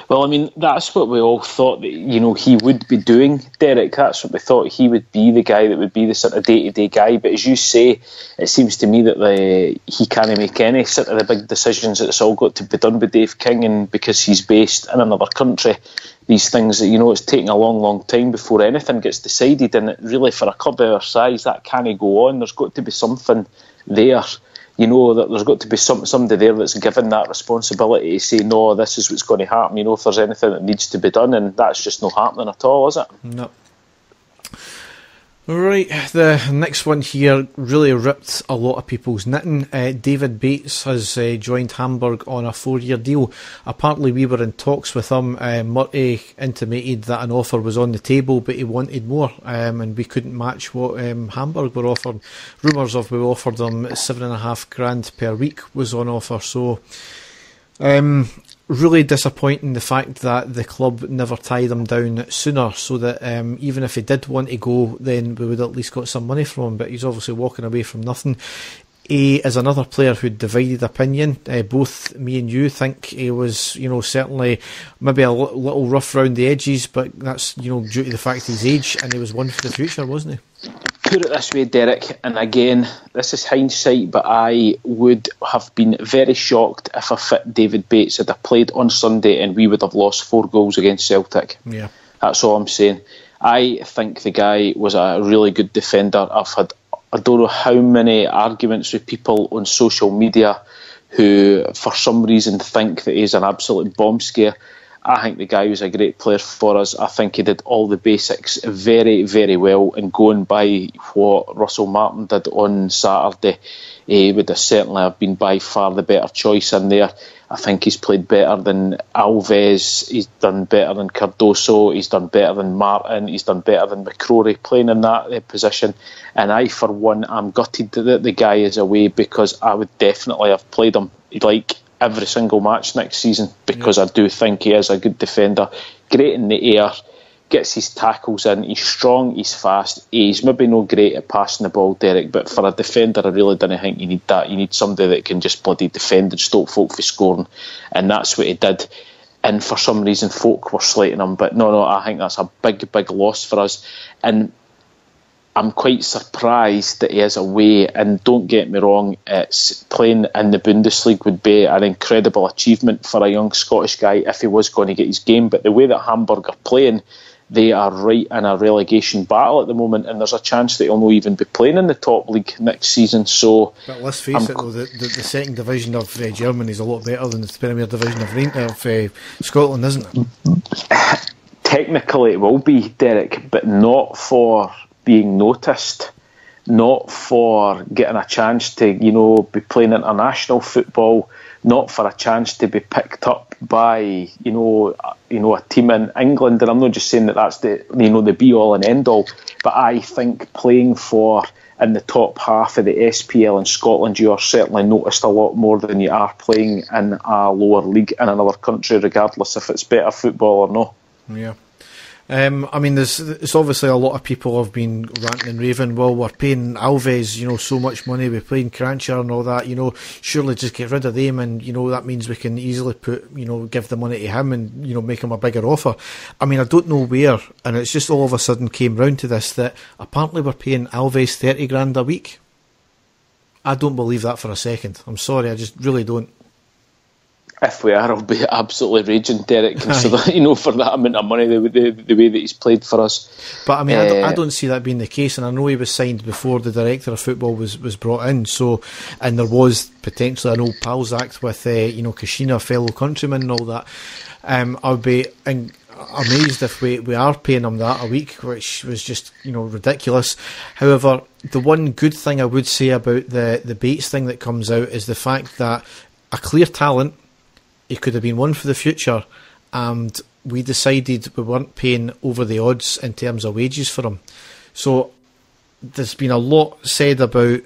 Well, I mean, that's what we all thought that, he would be doing, Derek. That's what we thought. He would be the guy that would be the sort of day-to-day guy. But as you say, it seems to me that he can't make any sort of the big decisions. It's all got to be done by Dave King, and because he's based in another country, these things, it's taking a long, long time before anything gets decided. And really, for a club our size, that can't go on. There's got to be something there. That there's got to be somebody there that's given that responsibility to say, no, this is what's going to happen, if there's anything that needs to be done, and that's just not happening at all, is it? No. Right, the next one here really ripped a lot of people's knitting. David Bates has joined Hamburg on a 4-year deal. Apparently we were in talks with him. Murty intimated that an offer was on the table, but he wanted more, and we couldn't match what Hamburg were offering. Rumours of we offered him $7,500 per week was on offer, so really disappointing the fact that the club never tied him down sooner, so that even if he did want to go, then we would at least got some money from him. But he's obviously walking away from nothing. He is another player who divided opinion. Both me and you think he was, certainly maybe a little rough round the edges, but that's, due to the fact of his age, and he was one for the future, wasn't he? Put it this way, Derek, and again, this is hindsight, but I would have been very shocked if a fit David Bates had played on Sunday and we would have lost 4 goals against Celtic. Yeah, that's all I'm saying. I think the guy was a really good defender. I've had, I don't know how many arguments with people on social media who for some reason think that he's an absolute bomb scare. I think the guy was a great player for us. I think he did all the basics very, very well, and going by what Russell Martin did on Saturday, he would have certainly have been by far the better choice in there. I think he's played better than Alves, he's done better than Cardoso, he's done better than Martin, he's done better than McCrory playing in that position. And I, for one, am gutted that the guy is away, because I would definitely have played him like every single match next season, because I do think he is a good defender, great in the air, gets his tackles in, he's strong, he's fast, he's maybe no great at passing the ball, Derek, but for a defender I really don't think you need that. You need somebody that can just bloody defend and stop folk from scoring, and that's what he did. And for some reason folk were slating him, but no, I think that's a big loss for us. And I'm quite surprised that he is away, and don't get me wrong, it's playing in the Bundesliga would be an incredible achievement for a young Scottish guy if he was going to get his game, but the way that Hamburg are playing, they are right in a relegation battle at the moment, and there's a chance that he'll not even be playing in the top league next season. So, but let's face it though, the second division of Germany is a lot better than the Premier Division of Scotland, isn't it? Technically it will be, Derek, but not for being noticed, not for getting a chance to, be playing international football, not for a chance to be picked up by, a team in England. And I'm not just saying that that's the be all and end all, but I think playing for in the top half of the SPL in Scotland, you are certainly noticed a lot more than you are playing in a lower league in another country, regardless if it's better football or not. Yeah. There's obviously a lot of people have been ranting and raving, well, we're paying Alves, so much money, we're playing Crancher and all that, surely just get rid of them, and, that means we can easily give the money to him and, make him a bigger offer. I don't know where, and it's just all of a sudden came round to this, that apparently we're paying Alves 30 grand a week. I don't believe that for a second. I'm sorry, I just really don't. If we are, I'll be absolutely raging, Derek, consider, for that amount of money, the way that he's played for us. But I don't see that being the case, and I know he was signed before the director of football was brought in. So, and there was potentially an old pals act with Kashina, fellow countrymen, and all that. I would be amazed if we are paying him that a week, which was just ridiculous. However, the one good thing I would say about the Bates thing that comes out is the fact that a clear talent. He could have been one for the future, and we decided we weren't paying over the odds in terms of wages for him. So there's been a lot said about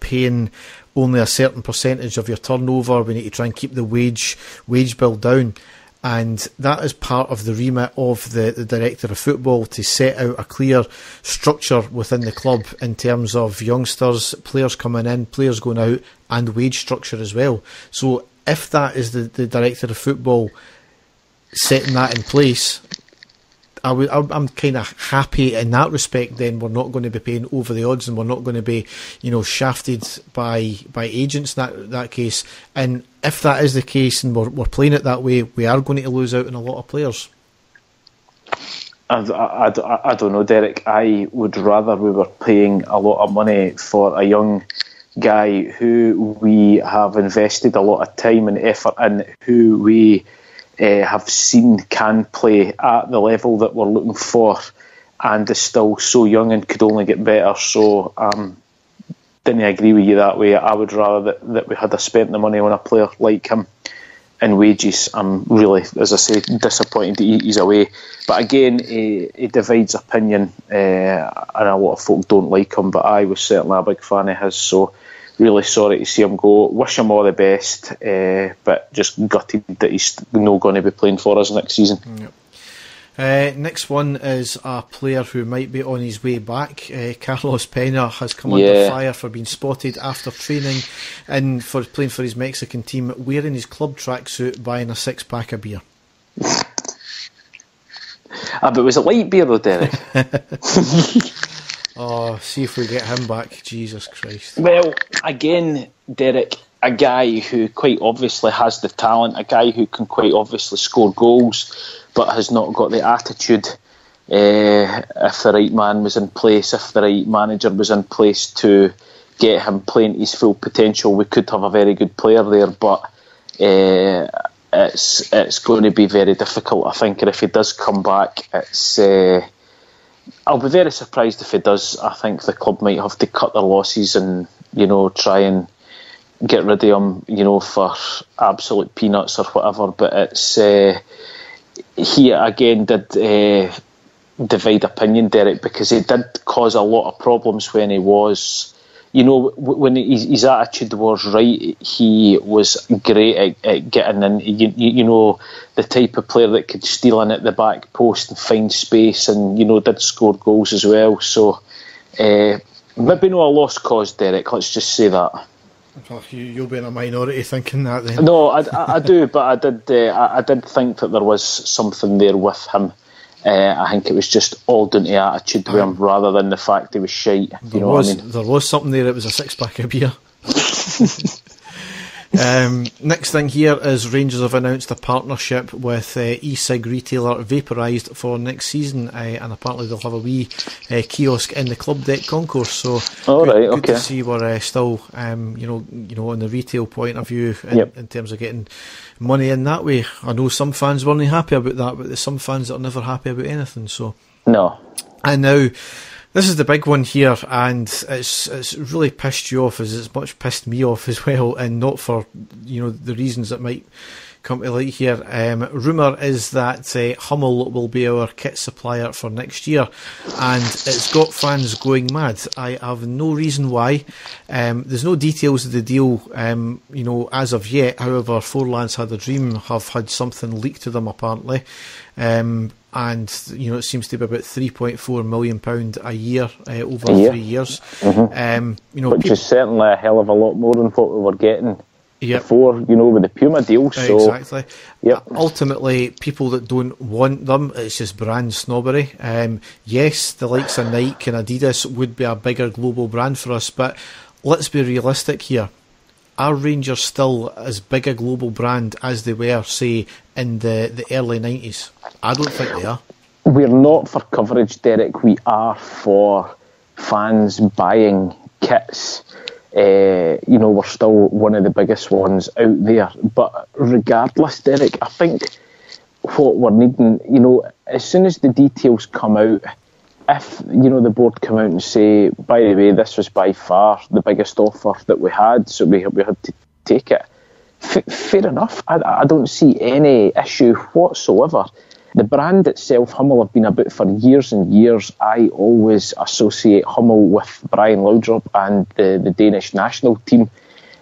paying only a certain percentage of your turnover. We need to try and keep the wage bill down, and that is part of the remit of the director of football, to set out a clear structure within the club in terms of youngsters, players coming in, players going out, and wage structure as well. So if that is the director of football setting that in place, I'm kind of happy in that respect. Then we're not going to be paying over the odds, and we're not going to be, shafted by agents in that case. And if that is the case, and we're playing it that way, we are going to lose out on a lot of players. I don't know, Derek. I would rather we were paying a lot of money for a young guy who we have invested a lot of time and effort in, who we have seen can play at the level that we're looking for, and is still so young and could only get better. So didn't agree with you that way. I would rather that we had spent the money on a player like him in wages. I'm really, as I say, disappointed that he's away. But again, he divides opinion, and a lot of folk don't like him, but I was certainly a big fan of his. So really sorry to see him go. Wish him all the best, but just gutted that he's not going to be playing for us next season. Yep. Next one is a player who might be on his way back. Carlos Pena has come under fire for being spotted after training and for playing for his Mexican team, wearing his club tracksuit, buying a 6-pack of beer. But was it light beer though, Derek? Oh, see if we get him back. Jesus Christ. Well, again, Derek, a guy who quite obviously has the talent, a guy who can quite obviously score goals, but has not got the attitude. If the right man was in place, if the right manager was in place to get him playing to his full potential, we could have a very good player there, but it's going to be very difficult, I think. And if he does come back, I'll be very surprised if he does. I think the club might have to cut their losses and, try and get rid of him, for absolute peanuts or whatever. But he again did divide opinion, Derek, because he did cause a lot of problems when he was, when his attitude was right. He was great at getting in, the type of player that could steal in at the back post and find space, and did score goals as well. So maybe not a lost cause, Derek, let's just say that. Well, you'll be in a minority thinking that then. No, I do, but I did think that there was something there with him. I think it was just all down to attitude with him rather than the fact he was shite. There was something there. It was a 6-pack of beer. Next thing here is Rangers have announced a partnership with e-cig retailer Vaporised for next season, and apparently they'll have a wee kiosk in the club deck concourse. So good to see we're still on the retail point of view in terms of getting money in that way. I know some fans weren't happy about that, but there's some fans that are never happy about anything. So no. And now this is the big one here, and it's really pissed you off as it's much pissed me off as well, and not for the reasons that might come to light here. Rumour is that Hummel will be our kit supplier for next year, and it's got fans going mad. I have no reason why. There's no details of the deal, as of yet. However, Four Lads Had a Dream have had something leaked to them apparently. And it seems to be about £3.4 million a year over 3 years. Mm-hmm. Which is certainly a hell of a lot more than what we were getting before, with the Puma deal. So, exactly. Ultimately, people that don't want them, it's just brand snobbery. Yes, the likes of Nike and Adidas would be a bigger global brand for us, but let's be realistic here. Are Rangers still as big a global brand as they were, say, in the early 90s? I don't think they are. We're not for coverage, Derek. We are for fans buying kits. We're still one of the biggest ones out there. But regardless, Derek, I think what we're needing, as soon as the details come out, if the board come out and say, by the way, this was by far the biggest offer that we had, so we had to take it, fair enough. I don't see any issue whatsoever. The brand itself, Hummel, have been about for years and years. I always associate Hummel with Brian Laudrup and the Danish national team.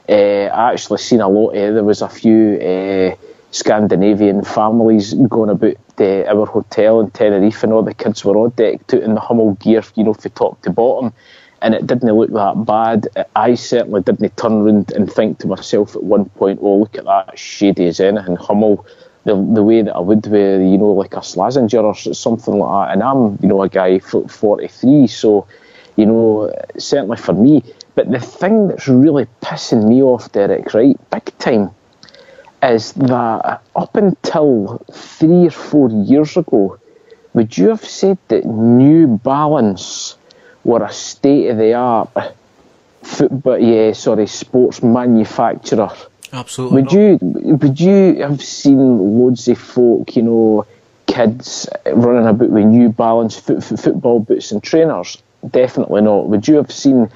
I actually seen a lot. There was a few Scandinavian families going about our hotel in Tenerife, and all the kids were all decked out in the Hummel gear, from top to bottom, and it didn't look that bad. I certainly didn't turn round and think to myself at one point, oh, look at that, shady as anything, Hummel, the way that I would with, like a Slazenger or something like that. And I'm, a guy 43, so, certainly for me. But the thing that's really pissing me off, Derek, right, big time, is that up until 3 or 4 years ago, would you have said that New Balance were a state-of-the-art sports manufacturer? Absolutely. Would you have seen loads of folk, kids running about with New Balance football boots and trainers? Definitely not. Would you have seen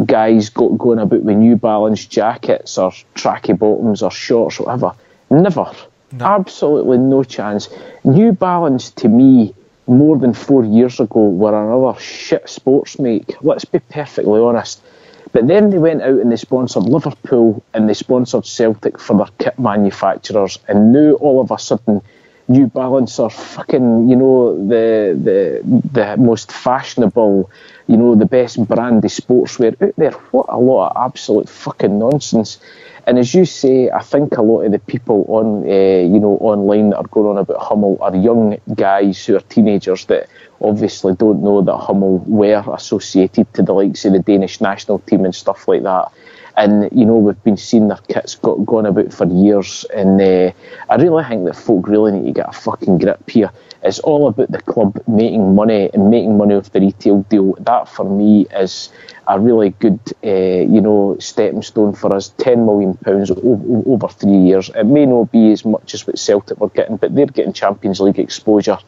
guys going about with New Balance jackets or tracky bottoms or shorts or whatever? Never. No. Absolutely no chance. New Balance, to me, more than 4 years ago, were another shit sports make. Let's be perfectly honest. But then they went out and they sponsored Liverpool and they sponsored Celtic for their kit manufacturers, and now all of a sudden New Balance are fucking, the most fashionable, the best brand of sportswear out there. What a lot of absolute fucking nonsense. And as you say, I think a lot of the people on, online that are going on about Hummel are young guys who are teenagers that obviously don't know that Hummel were associated to the likes of the Danish national team and stuff like that. And, you know, we've been seeing their kits gone about for years. And I really think that folk really need to get a fucking grip here. It's all about the club making money and making money off the retail deal. That, for me, is a really good, you know, stepping stone for us. £10 million over 3 years. It may not be as much as what Celtic were getting, but they're getting Champions League exposure.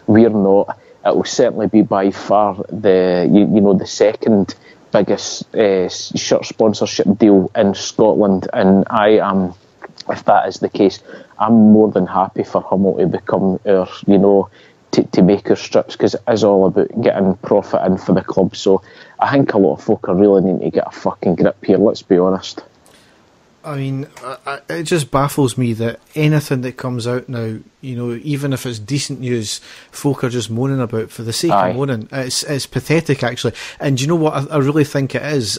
We're not. It will certainly be by far the second biggest shirt sponsorship deal in Scotland, and I am, if that is the case, I'm more than happy for Hummel to become our, you know, to make our strips, because it is all about getting profit in for the club. So I think a lot of folk are really needing to get a fucking grip here, let's be honest. I mean, it just baffles me that anything that comes out now, you know, even if it's decent news, folk are just moaning about for the sake of moaning. It's pathetic, actually. And do you know what I really think it is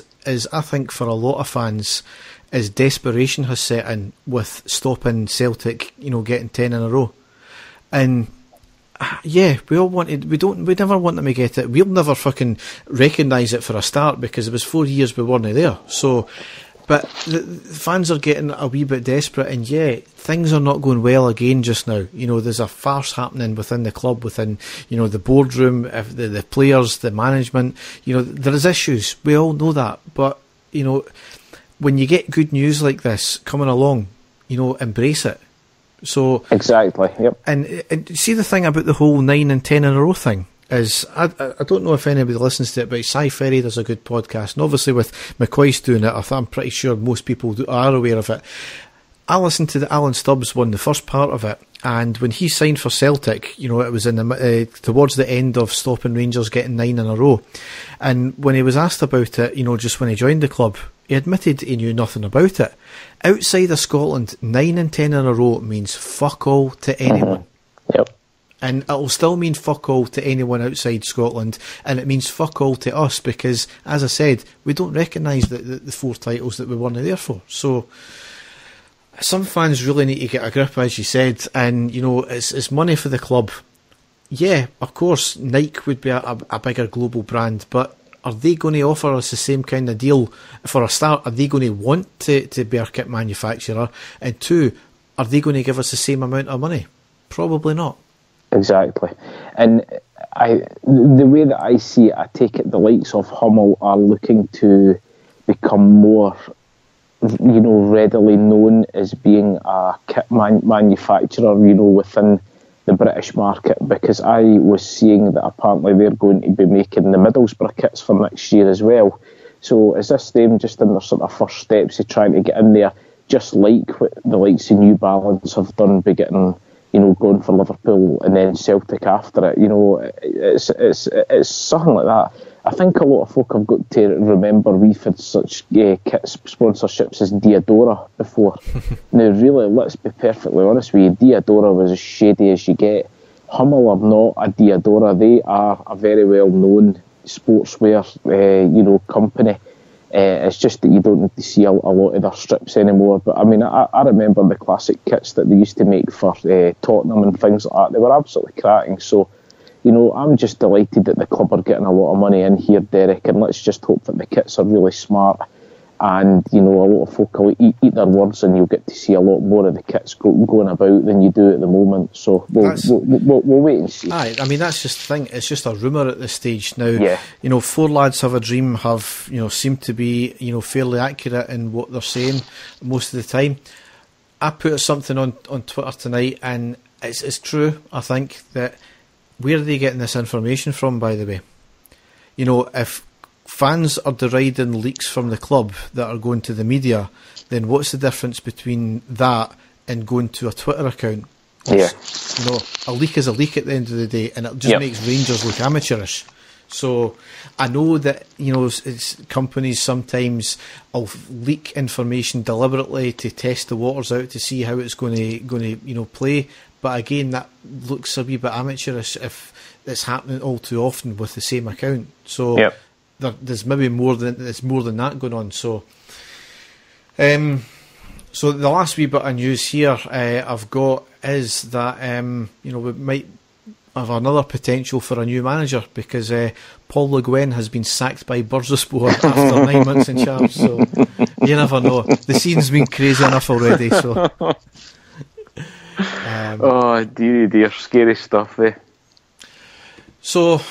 I think for a lot of fans, is desperation has set in with stopping Celtic, you know, getting 10 in a row. And yeah, we never want them to get it. We'll never fucking recognise it for a start, because it was 4 years we weren't there. So, but the fans are getting a wee bit desperate, and yeah, things are not going well again just now. You know, there's a farce happening within the club, within, you know, the boardroom, the players, the management. You know, there is issues. We all know that. But, you know, when you get good news like this coming along, you know, embrace it. So exactly, yep. And see, the thing about the whole 9 and 10 in a row thing is, I don't know if anybody listens to it, but Cy Ferry does a good podcast, and obviously with McCoy's doing it, I'm pretty sure most people are aware of it. I listened to the Alan Stubbs one, the first part of it, and when he signed for Celtic, you know, it was in the towards the end of stopping Rangers getting 9 in a row, and when he was asked about it, you know, just when he joined the club, he admitted he knew nothing about it. Outside of Scotland, 9 and 10 in a row means fuck all to anyone. Yep. And it'll still mean fuck all to anyone outside Scotland, and it means fuck all to us, because, as I said, we don't recognise the 4 titles that we weren't there for. So some fans really need to get a grip, as you said, and, you know, it's money for the club. Yeah, of course, Nike would be a bigger global brand, but are they going to offer us the same kind of deal? For a start, are they going to want to be our kit manufacturer? And 2, are they going to give us the same amount of money? Probably not. Exactly. And the way that I see it, I take it the likes of Hummel are looking to become more, you know, readily known as being a kit manufacturer, you know, within the British market, because I was seeing that apparently they're going to be making the Middlesbrough kits for next year as well. So is this them just in their sort of first steps of trying to get in there, just like what the likes of New Balance have done, by getting, you know, going for Liverpool and then Celtic after it? You know, it's something like that. I think a lot of folk have got to remember we've had such kit sponsorships as Diadora before. Now, really, let's be perfectly honest with you, Diadora was as shady as you get. Hummel are not a Diadora. They are a very well-known sportswear, you know, company. It's just that you don't need to see a lot of their strips anymore. But I mean, I remember the classic kits that they used to make for Tottenham and things like that. They were absolutely cracking. So, you know, I'm just delighted that the club are getting a lot of money in here, Derek, and let's just hope that the kits are really smart, and, you know, a lot of folk will eat their words, and you'll get to see a lot more of the kits going about than you do at the moment. So we'll wait and see. Aye, I mean, that's just the thing. It's just a rumour at this stage now. Yeah. You know, 4 Lads Have a Dream have, you know, seem to be, you know, fairly accurate in what they're saying most of the time. I put something on Twitter tonight, and it's true. I think that, where are they getting this information from, by the way? You know, if fans are deriding leaks from the club that are going to the media, then what's the difference between that and going to a Twitter account? Yeah. You know, a leak is a leak at the end of the day, and it just makes Rangers look amateurish. So I know that, you know, companies sometimes will leak information deliberately to test the waters out to see how it's going to you know, play. But again, that looks a wee bit amateurish if it's happening all too often with the same account. So there's maybe more than that going on. So, so the last wee bit of news here I've got is that you know, we might have another potential for a new manager, because Paul Le Guen has been sacked by Bursaspor after 9 months in charge. So You never know. The scene's been crazy enough already, so... oh, dear, scary stuff, eh? So,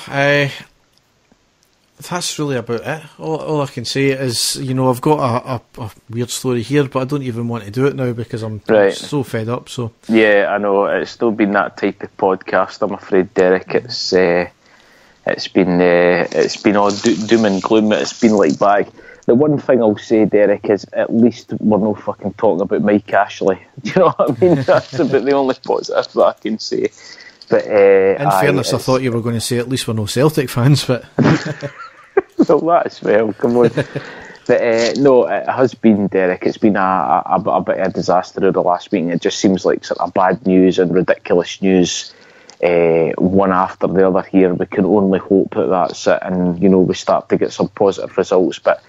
that's really about it. All I can say is, I've got a weird story here, but I don't even want to do it now because I'm so fed up. So yeah, I know it's still been that type of podcast. I'm afraid, Derek. It's been all doom and gloom. It's been like bag. The one thing I'll say, Derek, is at least we're not fucking talking about Mike Ashley. Do you know what I mean? That's about the only positive that I can say. But in fairness, I thought you were going to say at least we're no Celtic fans, but well, that as well. Come on. But no, it has been, Derek. It's been a bit of a disaster over the last week. And it just seems like sort of bad news and ridiculous news, one after the other. Here, we can only hope that that's it, and we start to get some positive results. But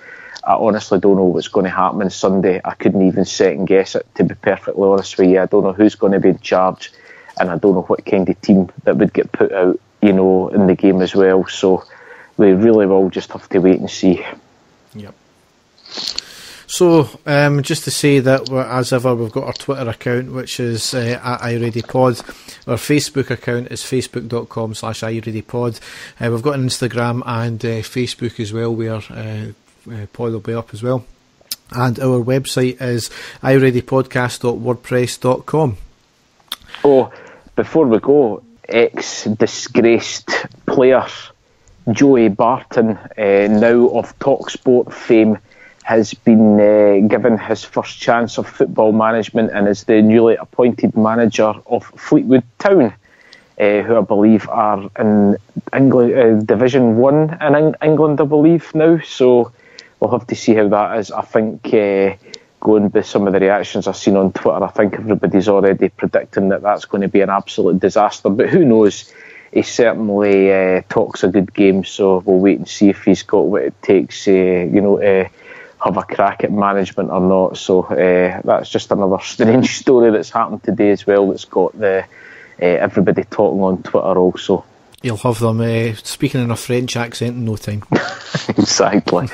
I honestly don't know what's going to happen on Sunday. I couldn't even second guess it, to be perfectly honest with you. I don't know who's going to be in charge. And I don't know what kind of team that would get put out, in the game as well. So we really will just have to wait and see. Yep. So just to say that, as ever, we've got our Twitter account, which is at iReadyPod. Our Facebook account is facebook.com/iReadyPod. We've got an Instagram and Facebook as well, where pod will be up as well. And our website is iReadyPodcast.wordpress.com. Oh, before we go, ex-disgraced player Joey Barton, now of TalkSport fame, has been given his first chance of football management and is the newly appointed manager of Fleetwood Town, who I believe are in England, Division 1 in England, I believe, now. So we'll have to see how that is. I think... going by some of the reactions I've seen on Twitter, I think everybody's already predicting that that's going to be an absolute disaster. But who knows? He certainly talks a good game, so we'll wait and see if he's got what it takes, to have a crack at management or not. So that's just another strange story that's happened today as well. That's got everybody talking on Twitter also. You'll have them speaking in a French accent in no time. Exactly.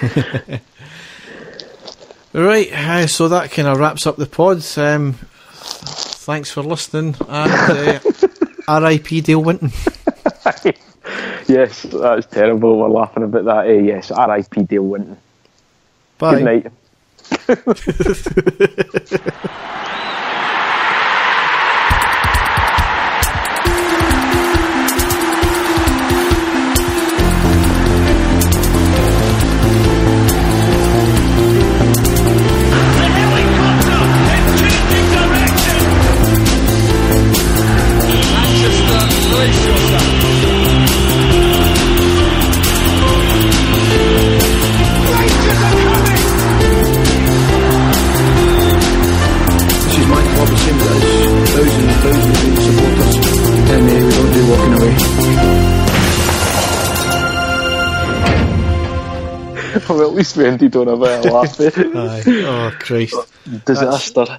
Right, so that kind of wraps up the pod. Thanks for listening, and R.I.P. Dale Winton. Yes, that's terrible. We're laughing about that. Yes, R.I.P. Dale Winton. Bye. Good night. Well, at least we ended on a bit of laugh. Aye. Oh, Christ. Disaster.